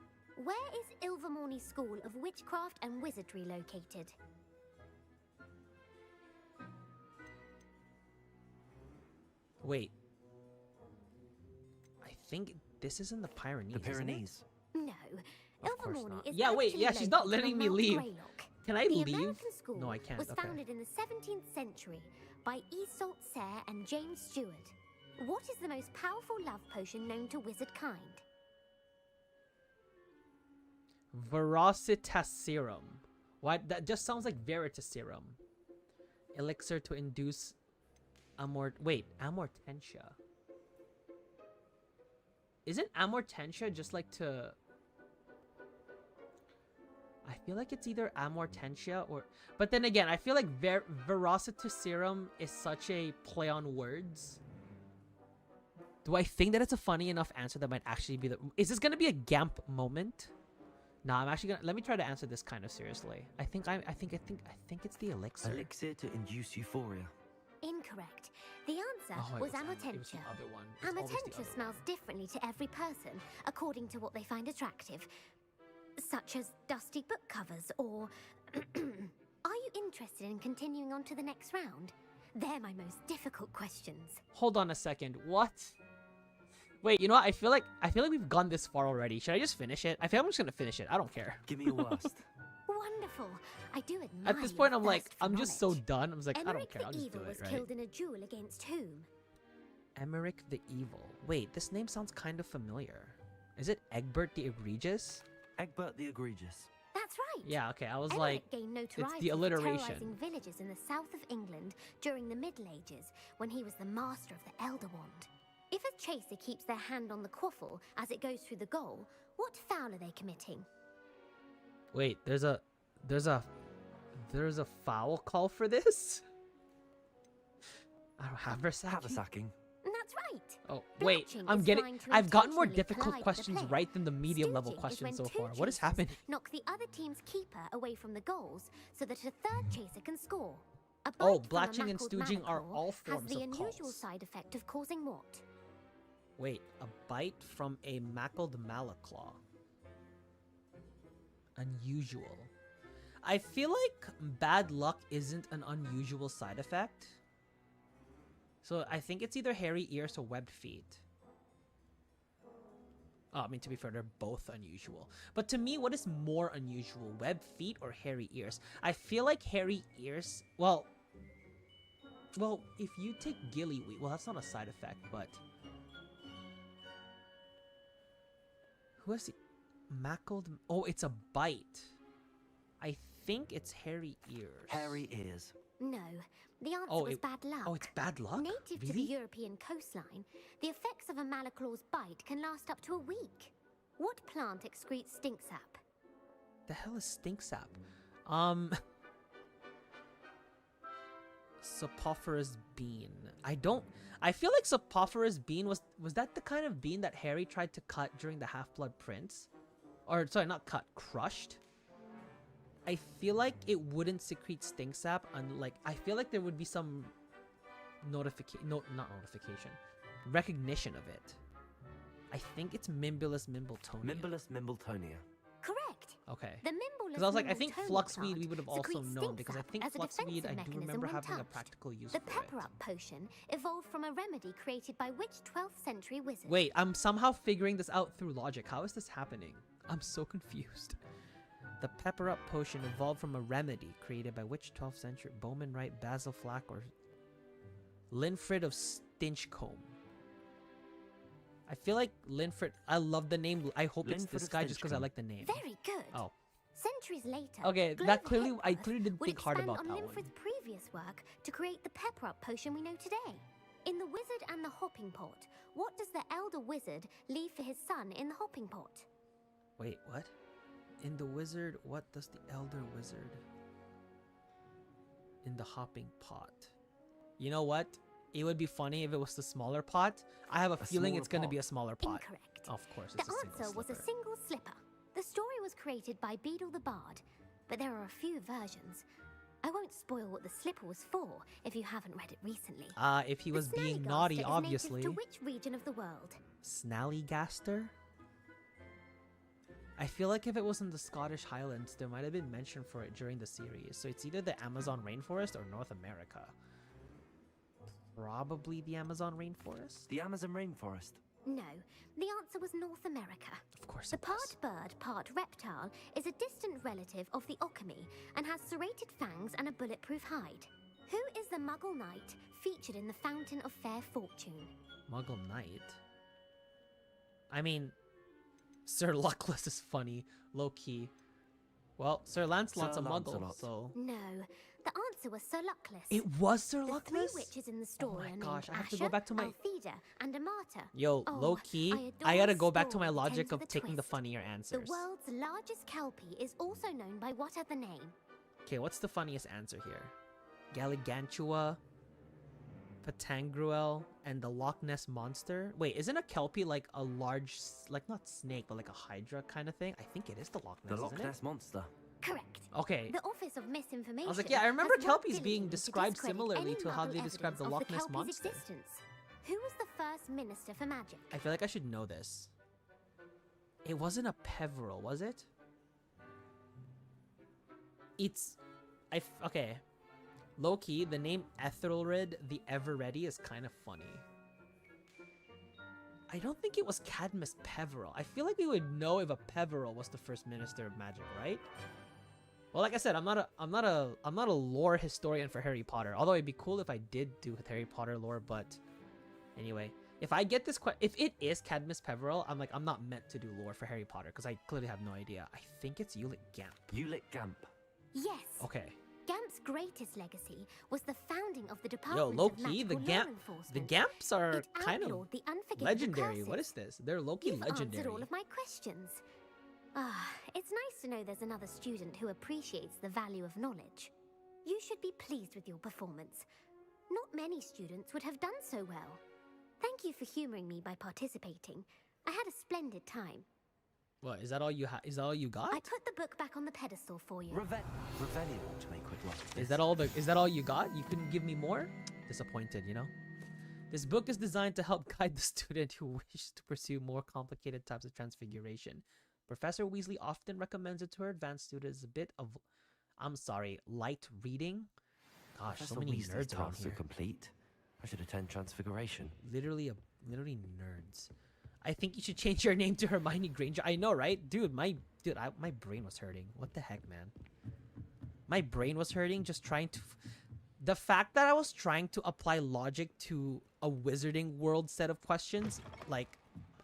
U: Where is Ilvermorny School of Witchcraft and Wizardry located?
A: Wait. I think this is in the Pyrenees.
B: The Pyrenees.
U: No.
A: Of course
U: Ilvermorny
A: not.
U: is
A: Yeah, wait,
U: actually
A: yeah, she's not
U: located
A: letting
U: on
A: me
U: Mount
A: leave.
U: Greylock.
A: Can I
U: the
A: leave?
U: American school
A: No, I can't.
U: was
A: Okay.
U: founded in the 17th century by Iseult Sayre and James Stewart. What is the most powerful love potion known to wizard kind?
A: Veracitaserum. What? That just sounds like Veritaserum. Elixir to induce Amortentia. Isn't Amortentia just like to... I feel like it's either Amortentia or... But then again, I feel like Veracitaserum is such a play on words. Do I think that it's a funny enough answer that might actually be the... Is this going to be a Gamp moment? Nah, I'm actually gonna... Let me try to answer this kind of seriously. I think it's the elixir.
B: Elixir to induce euphoria.
U: Incorrect. The answer
A: Oh, it
U: was
A: was
U: Amortentia.
A: the other one. It's always the
U: Amortentia
A: other
U: smells differently to every person, according to what they find attractive, such as dusty book covers or... Are you interested in continuing on to the next round? They're my most difficult questions.
A: Hold on a second. What? Wait, you know what? I feel like we've gone this far already. Should I just finish it? I feel I'm just gonna finish it. I don't care.
B: Give me your worst.
U: Wonderful. I do admire
A: At this point,
U: your
A: I'm like,
U: thirst for
A: I'm just so
U: knowledge.
A: done. I'm just like, I don't
U: Emmerich
A: care. I'll
U: the
A: just do
U: Evil
A: it,
U: was
A: right?
U: killed in a duel against whom?
A: Emmerich the Evil. Wait, this name sounds kind of familiar. Is it Egbert the Egregious?
B: Egbert the Egregious.
U: That's right.
A: Yeah, okay. I was
U: Emmerich
A: like,
U: gained
A: it's
U: notoriety
A: the
U: for
A: alliteration.
U: terrorizing villages in the south of England during the Middle Ages, when he was the master of the Elder Wand. If a chaser keeps their hand on the quaffle as it goes through the goal, what foul are they committing?
A: Wait, there's a foul call for this? I don't have
B: Haversacking.
U: That's right.
A: Oh, wait,
U: Blatching is trying to
A: I've gotten more
U: intentionally
A: difficult
U: collide with the
A: questions
U: player.
A: right than the medium level
U: Stooging is
A: questions
U: when
A: so
U: two
A: far. What is
U: chasers
A: happening?
U: Knock the other team's keeper away from the goals so that a third chaser can score. A
A: Oh,
U: bite from a
A: blatching and
U: mackled
A: stooging are
U: malaclaw
A: all
U: has
A: forms
U: the
A: of
U: unusual
A: calls.
U: side effect of causing what?
A: Wait, a bite from a mackled malaclaw. Unusual. I feel like bad luck isn't an unusual side effect. So I think it's either hairy ears or webbed feet. Oh, I mean, to be fair, they're both unusual. But to me, what is more unusual, webbed feet or hairy ears? I feel like hairy ears... Well, if you take gillyweed... Well, that's not a side effect, but... Who has the... Mackled... Oh, it's a bite. I think it's hairy ears.
B: Hairy ears.
U: No, the answer
A: Oh,
U: was bad luck.
A: Oh, it's bad luck?
U: Native to the
A: Really?
U: European coastline, the effects of a malaclaw's bite can last up to a week. What plant excretes stink sap?
A: The hell is stink sap? Saprophyros bean. I feel like Saprophyros bean was that the kind of bean that Harry tried to cut during the Half-Blood Prince? Or sorry, not cut, crushed? I feel like it wouldn't secrete stink sap, and like I feel like there would be some recognition of it. I think it's Mimbulus mimbletonia.
B: Mimbulus mimbletonia.
U: Correct.
A: Okay.
U: The Mimbulus
A: Because I was like, I think
U: mimbletonia
A: fluxweed
U: plant
A: we would have also
U: secretes
A: known
U: stink
A: because I
U: sap
A: think
U: as a
A: fluxweed
U: defensive
A: I do
U: mechanism
A: remember
U: when
A: having a
U: touched.
A: practical use
U: The
A: for it.
U: Pepper Up potion evolved from a remedy created by which 12th century wizard?
A: Wait, I'm somehow figuring this out through logic. How is this happening? I'm so confused. The Pepper Up potion evolved from a remedy created by which 12th century Bowman Wright, Basil Flack, or Linfrid of Stinchcombe? I feel like Linfrid. I love the name. I hope it's
B: Linfrid
A: this
B: of
A: guy just because I
B: Stinchcombe.
A: like the name.
U: Very good.
A: Oh.
U: Centuries later,
A: Okay,
U: Globe
A: that clearly I
U: Hepworth
A: clearly didn't
U: would
A: think hard
U: expand
A: about
U: on
A: that one.
U: Linfrid's previous work to create the Pepper Up potion we know today. In The Wizard and the Hopping Pot, what does the elder wizard leave for his son in the hopping pot?
A: Wait, what? In the wizard, what does the elder wizard in the hopping pot? You know what? It would be funny if it was the smaller pot. I have a feeling it's going to be a smaller pot.
U: Incorrect.
A: Of course,
U: The
A: it's a single
U: answer was a
A: slipper.
U: single slipper. The story was created by Beadle the Bard, but there are a few versions. I won't spoil what the slipper was for if you haven't read it recently.
A: If he was
U: The
A: being
U: Snallygaster
A: naughty,
U: is
A: obviously.
U: native to which region of the world?
A: Snallygaster? I feel like if it was in the Scottish Highlands, there might have been mention for it during the series. So it's either the Amazon rainforest or North America. Probably the Amazon rainforest?
B: The Amazon rainforest.
U: No, the answer was North America.
A: Of course
U: The
A: it was.
U: part bird, part reptile is a distant relative of the Occamy and has serrated fangs and a bulletproof hide. Who is the Muggle Knight featured in the Fountain of Fair Fortune?
A: Muggle Knight? I mean, Sir Luckless is funny, low-key. Well, Sir Lancelot's
B: Sir
A: a Muggle,
B: Lancelot.
A: so...
U: No, the answer was Sir Luckless.
A: It was Sir
U: The
A: Luckless?
U: three witches in the story
A: my
U: are
A: gosh,
U: named
A: I have to
U: Asher,
A: go back to my-
U: Altheda, and Amata.
A: Yo,
U: Oh,
A: low-key,
U: I
A: I
U: adore
A: gotta
U: a
A: go back to
U: story
A: my
U: that
A: logic
U: ends
A: of
U: with a
A: taking the
U: twist.
A: funnier answers.
U: The world's largest kelpie is also known by what other name?
A: Okay, what's the funniest answer here? Galligantua, Patangruel, and the Loch Ness Monster? Wait, isn't a kelpie like a large, like not snake, but like a hydra kind of thing? I think it is the Loch Ness,
B: The Loch
A: isn't
B: Ness monster.
U: Correct.
A: it? Okay.
U: The Office of Misinformation.
A: I was like, yeah, I remember
U: has worked
A: kelpies being
U: diligently to
A: described
U: discredit
A: similarly
U: any
A: to how
U: Muggle
A: they describe the
U: evidence
A: Loch
U: of the
A: Ness
U: kelpie's
A: Monster.
U: existence. Who was the first Minister for Magic?
A: I feel like I should know this. It wasn't a Peveril, was it? It's... okay. Low-key, the name Ethelred the Ever-Ready is kind of funny. I don't think it was Cadmus Peveril. I feel like we would know if a Peveril was the first Minister of Magic, right? Well, like I said, I'm not a lore historian for Harry Potter. Although it'd be cool if I did do Harry Potter lore, but anyway, if I get this if it is Cadmus Peveril, I'm not meant to do lore for Harry Potter because I clearly have no idea. I think it's Ulick Gamp.
B: Ulick Gamp.
U: Yes.
A: Okay.
U: Gamp's greatest legacy was the founding of the
A: Yo,
U: Department
A: low
U: of
A: key,
U: Magical
A: the
U: Law
A: Gamps
U: Enforcement.
A: are
U: It
A: kind of
U: outlawed the unforgivable
A: legendary.
U: curses.
A: What is this? They're low key
U: You've
A: legendary.
U: answered all of my questions. Ah, it's nice to know there's another student who appreciates the value of knowledge. You should be pleased with your performance. Not many students would have done so well. Thank you for humoring me by participating. I had a splendid time.
A: What, is that all you is that all you got?
U: I put the book back on the pedestal for you.
B: Revelio to make quick luck.
A: Is that all you got? You couldn't give me more? Disappointed, you know? This book is designed to help guide the student who wishes to pursue more complicated types of transfiguration. Professor Weasley often recommends it to her advanced students as a bit of, light reading. Gosh,
B: Professor
A: so many
B: Weasley's
A: nerds around
B: tasks are
A: here.
B: complete. I should attend Transfiguration.
A: Literally nerds. I think you should change your name to Hermione Granger. I know, right? Dude, my brain was hurting. What the heck, man? My brain was hurting just trying to... The fact that I was trying to apply logic to a Wizarding World set of questions, like,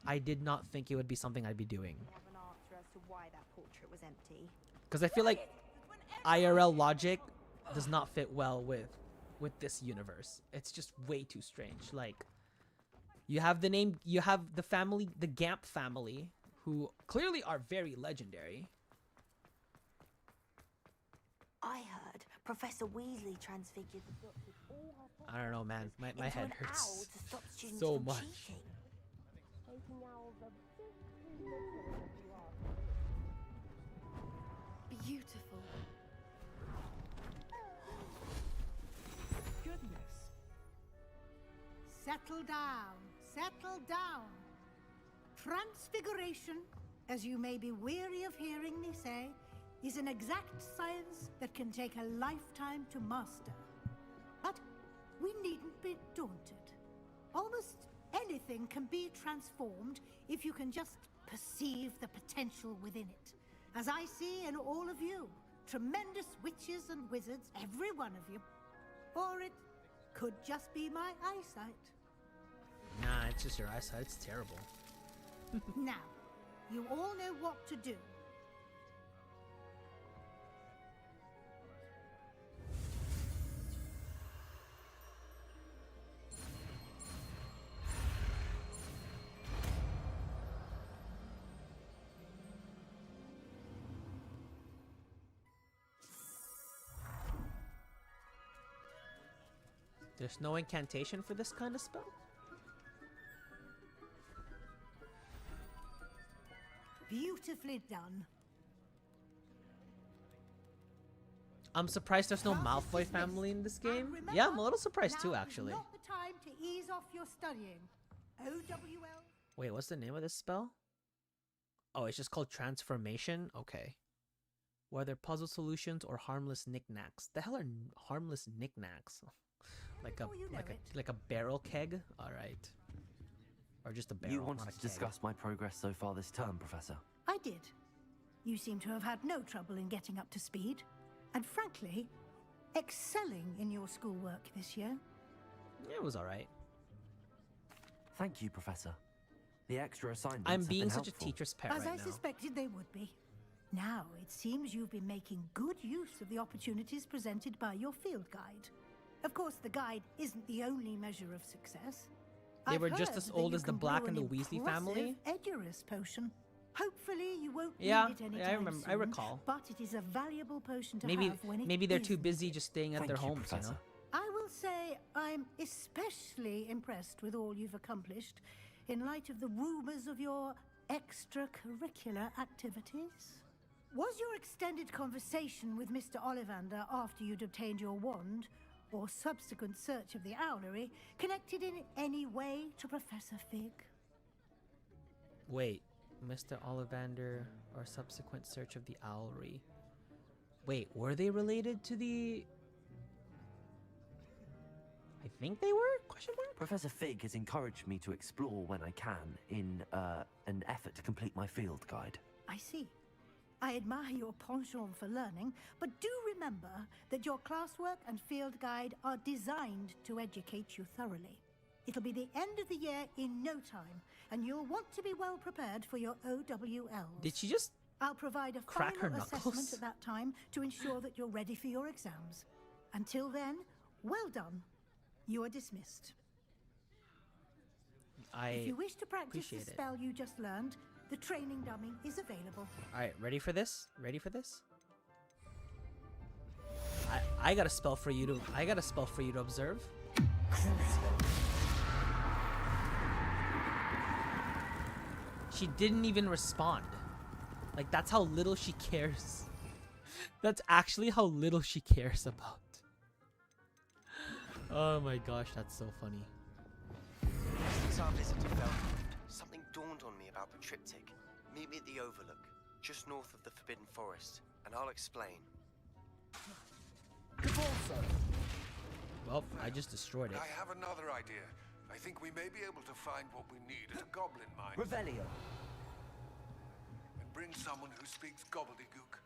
A: I did not think it would be something I'd be doing.
P: Have an answer as to why that portrait was empty.
A: Because I feel like IRL logic does not fit well with this universe. It's just way too strange. Like, you have the family, the Gamp family, who clearly are very legendary.
D: I heard Professor Weasley transfigured the book with all her
A: I don't know, man. My
D: into
A: head
D: an owl
A: hurts
D: to stop students
A: so
D: from
A: much.
D: cheating. Taking owls a bit too literally, if you ask me.
H: Beautiful.
I: Goodness. Settle down. Settle down. Transfiguration, as you may be weary of hearing me say, is an exact science that can take a lifetime to master. But we needn't be daunted. Almost anything can be transformed if you can just perceive the potential within it. As I see in all of you, tremendous witches and wizards, every one of you. Or it could just be my eyesight.
A: Nah, it's just your eyesight. It's terrible.
I: Now, you all know what to do.
A: There's no incantation for this kind of spell?
I: Beautifully done.
A: I'm surprised there's no Malfoy family in this game. Yeah, I'm a little surprised too, actually.
I: Not the time to ease off your studying. OWL.
A: Wait, what's the name of this spell? Oh, it's just called Transformation? Okay. Whether puzzle solutions or harmless knickknacks. The hell are harmless knickknacks? like a barrel keg? Alright. Or just a barrel.
B: You wanted to discuss my progress so far this term, Professor?
I: I did. You seem to have had no trouble in getting up to speed. And frankly, excelling in your schoolwork this year.
A: It was alright.
B: Thank you, Professor. The extra assignments
A: I'm
B: have
A: being
B: been
A: such
B: helpful.
A: a teacher's pet
I: As
A: right
I: I
A: now.
I: suspected they would be. Now, it seems you've been making good use of the opportunities presented by your field guide. Of course, the guide isn't the only measure of success.
A: They
I: I've
A: were just
I: heard
A: as
I: that
A: old
I: you
A: as the
I: can
A: Black
I: brew
A: and the
I: an
A: Weasley
I: impressive
A: family.
I: Edurus potion. Hopefully, you won't
A: Yeah,
I: need it anytime
A: yeah, I remember.
I: soon,
A: I recall.
I: But it is a valuable potion to
A: Maybe
I: have when it
A: maybe they're too
I: is
A: busy just staying at
B: Thank
A: their
B: you,
A: homes, you know.
B: Professor.
I: I will say I'm especially impressed with all you've accomplished in light of the rumors of your extracurricular activities. Was your extended conversation with Mr. Ollivander after you'd obtained your wand, or subsequent search of the owlery, connected in any way to Professor Fig?
A: Wait, Mr. Ollivander or subsequent search of the owlery. Wait, were they related to the... I think they were? Question mark?
B: Professor Fig has encouraged me to explore when I can in an effort to complete my field guide.
I: I see. I admire your penchant for learning, but do remember that your classwork and field guide are designed to educate you thoroughly. It'll be the end of the year in no time, and you'll want to be well prepared for your OWLs.
A: Did she just
I: I'll provide a
A: crack her
I: final assessment
A: knuckles?
I: at that time to ensure that you're ready for your exams. Until then, well done. You are dismissed. If you wish to practice the
A: appreciate it.
I: spell you just learned, the training dummy is available.
A: Alright, ready for this? Ready for this? I got a spell for you to observe. She didn't even respond. Like, that's how little she cares. That's actually how little she cares about. Oh my gosh, that's so funny.
K: Since our visit to Feldcroft, something dawned on me about the triptych. Meet me at the Overlook, just north of the Forbidden Forest, and I'll explain.
A: Well, I just destroyed it.
M: I have another idea. I think we may be able to find what we need at a goblin mine.
B: Revelio.
M: And bring someone who speaks gobbledygook.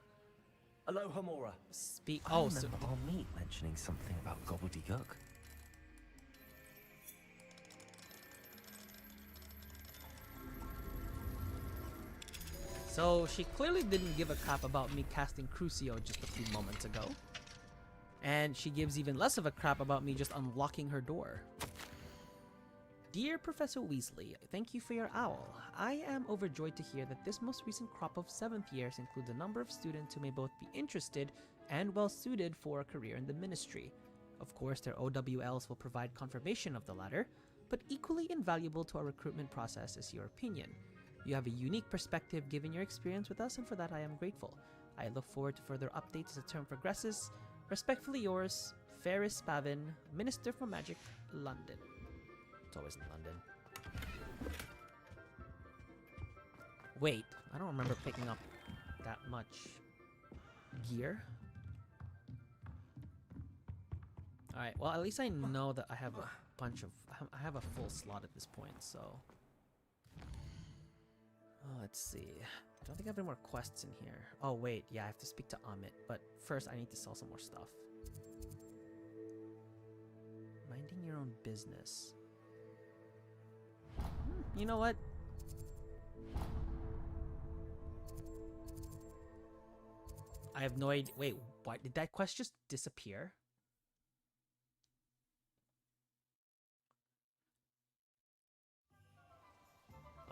B: Alohomora.
A: Speak.
B: I remember our meet mentioning something about gobbledygook.
A: So she clearly didn't give a crap about me casting Crucio just a few moments ago. And she gives even less of a crap about me just unlocking her door. Dear Professor Weasley, thank you for your owl. I am overjoyed to hear that this most recent crop of 7th years includes a number of students who may both be interested and well suited for a career in the ministry. Of course, their OWLs will provide confirmation of the latter, but equally invaluable to our recruitment process is your opinion. You have a unique perspective given your experience with us, and for that I am grateful. I look forward to further updates as the term progresses. Respectfully yours, Ferris Spavin, Minister for Magic, London. It's always in London. Wait, I don't remember picking up that much gear. Alright, well at least I know that I have a bunch of... I have a full slot at this point, so... Oh, let's see. I don't think I have any more quests in here. Oh wait, yeah, I have to speak to Amit, but first I need to sell some more stuff. Minding your own business. You know what? I have no idea. Wait, what? Did that quest just disappear?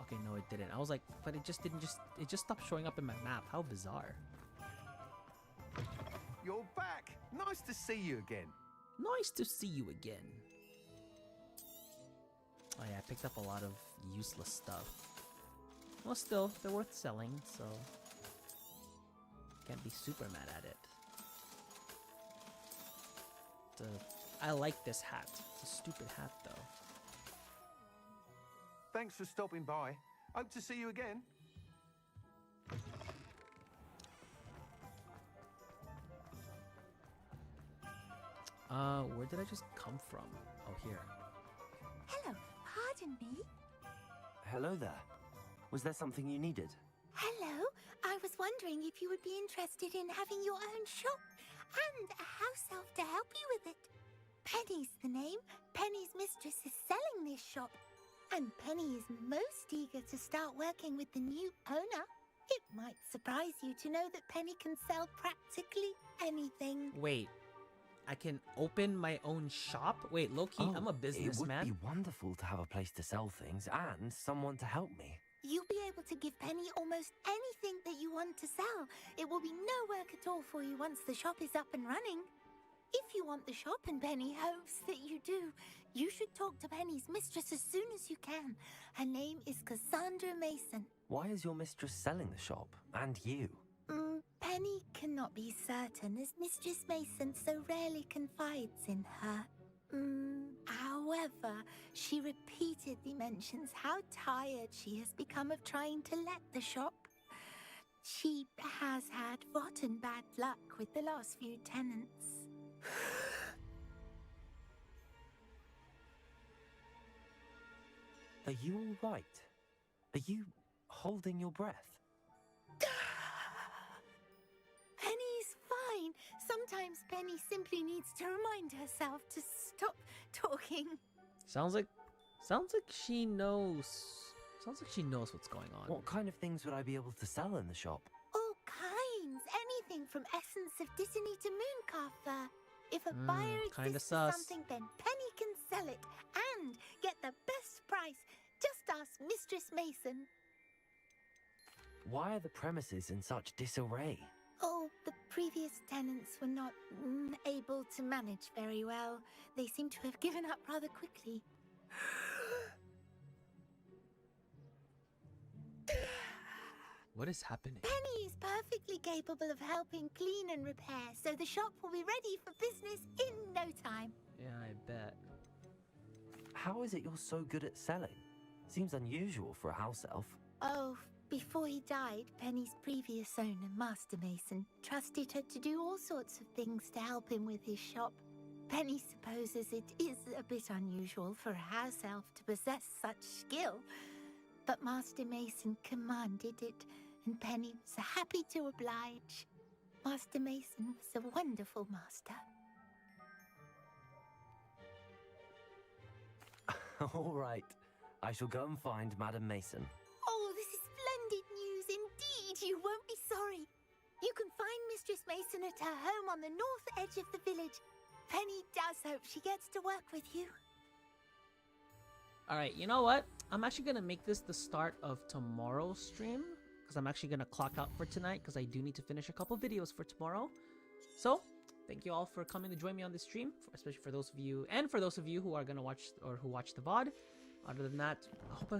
A: Okay, no, it didn't. I was like, but it just didn't it just stopped showing up in my map. How bizarre.
C: You're back. Nice to see you again.
A: Nice to see you again. Oh yeah, I picked up a lot of useless stuff. Well, still, they're worth selling, so can't be super mad at it. I like this hat. It's a stupid hat, though.
C: Thanks for stopping by. Hope to see you again.
A: Where did I just come from? Oh, here.
V: Hello, pardon me.
K: Hello there. Was there something you needed?
V: Hello, I was wondering if you would be interested in having your own shop and a house elf to help you with it. Penny's the name. Penny's mistress is selling this shop. And Penny is most eager to start working with the new owner. It might surprise you to know that Penny can sell practically anything.
A: Wait, I can open my own shop? Wait, low-key, I'm a businessman.
K: It would be wonderful to have a place to sell things and someone to help me.
V: You'll be able to give Penny almost anything that you want to sell. It will be no work at all for you once the shop is up and running. If you want the shop and Penny hopes that you do, you should talk to Penny's mistress as soon as you can. Her name is Cassandra Mason.
K: Why is your mistress selling the shop? And you?
V: Penny cannot be certain, as Mistress Mason so rarely confides in her. However, she repeatedly mentions how tired she has become of trying to let the shop. She has had rotten bad luck with the last few tenants.
K: Are you all right? Are you holding your breath?
V: Penny's fine. Sometimes Penny simply needs to remind herself to stop talking.
A: Sounds like she knows. Sounds like she knows what's going on.
K: What kind of things would I be able to sell in the shop?
V: All kinds. Anything from essence of Disney to Mooncalf. If a buyer exists for something, then Penny can sell it and get the best price. Just ask Mistress Mason.
K: Why are the premises in such disarray?
V: Oh, the previous tenants were not able to manage very well. They seem to have given up rather quickly.
A: What is happening?
V: Penny is perfectly capable of helping clean and repair, so the shop will be ready for business in no time.
A: Yeah, I bet.
K: How is it you're so good at selling? Seems unusual for a house elf.
V: Oh, before he died, Penny's previous owner, Master Mason, trusted her to do all sorts of things to help him with his shop. Penny supposes it is a bit unusual for a house elf to possess such skill, but Master Mason commanded it, and Penny was happy to oblige. Master Mason was a wonderful master.
K: All right. I shall go and find Madam Mason.
V: Oh, this is splendid news indeed. You won't be sorry. You can find Mistress Mason at her home on the north edge of the village. Penny does hope she gets to work with you.
A: Alright, you know what? I'm actually gonna make this the start of tomorrow's stream, because I'm actually gonna clock out for tonight, because I do need to finish a couple videos for tomorrow. So, thank you all for coming to join me on this stream, especially for those of you, and for those of you who are gonna watch, or who watch the VOD. Other than that, I hope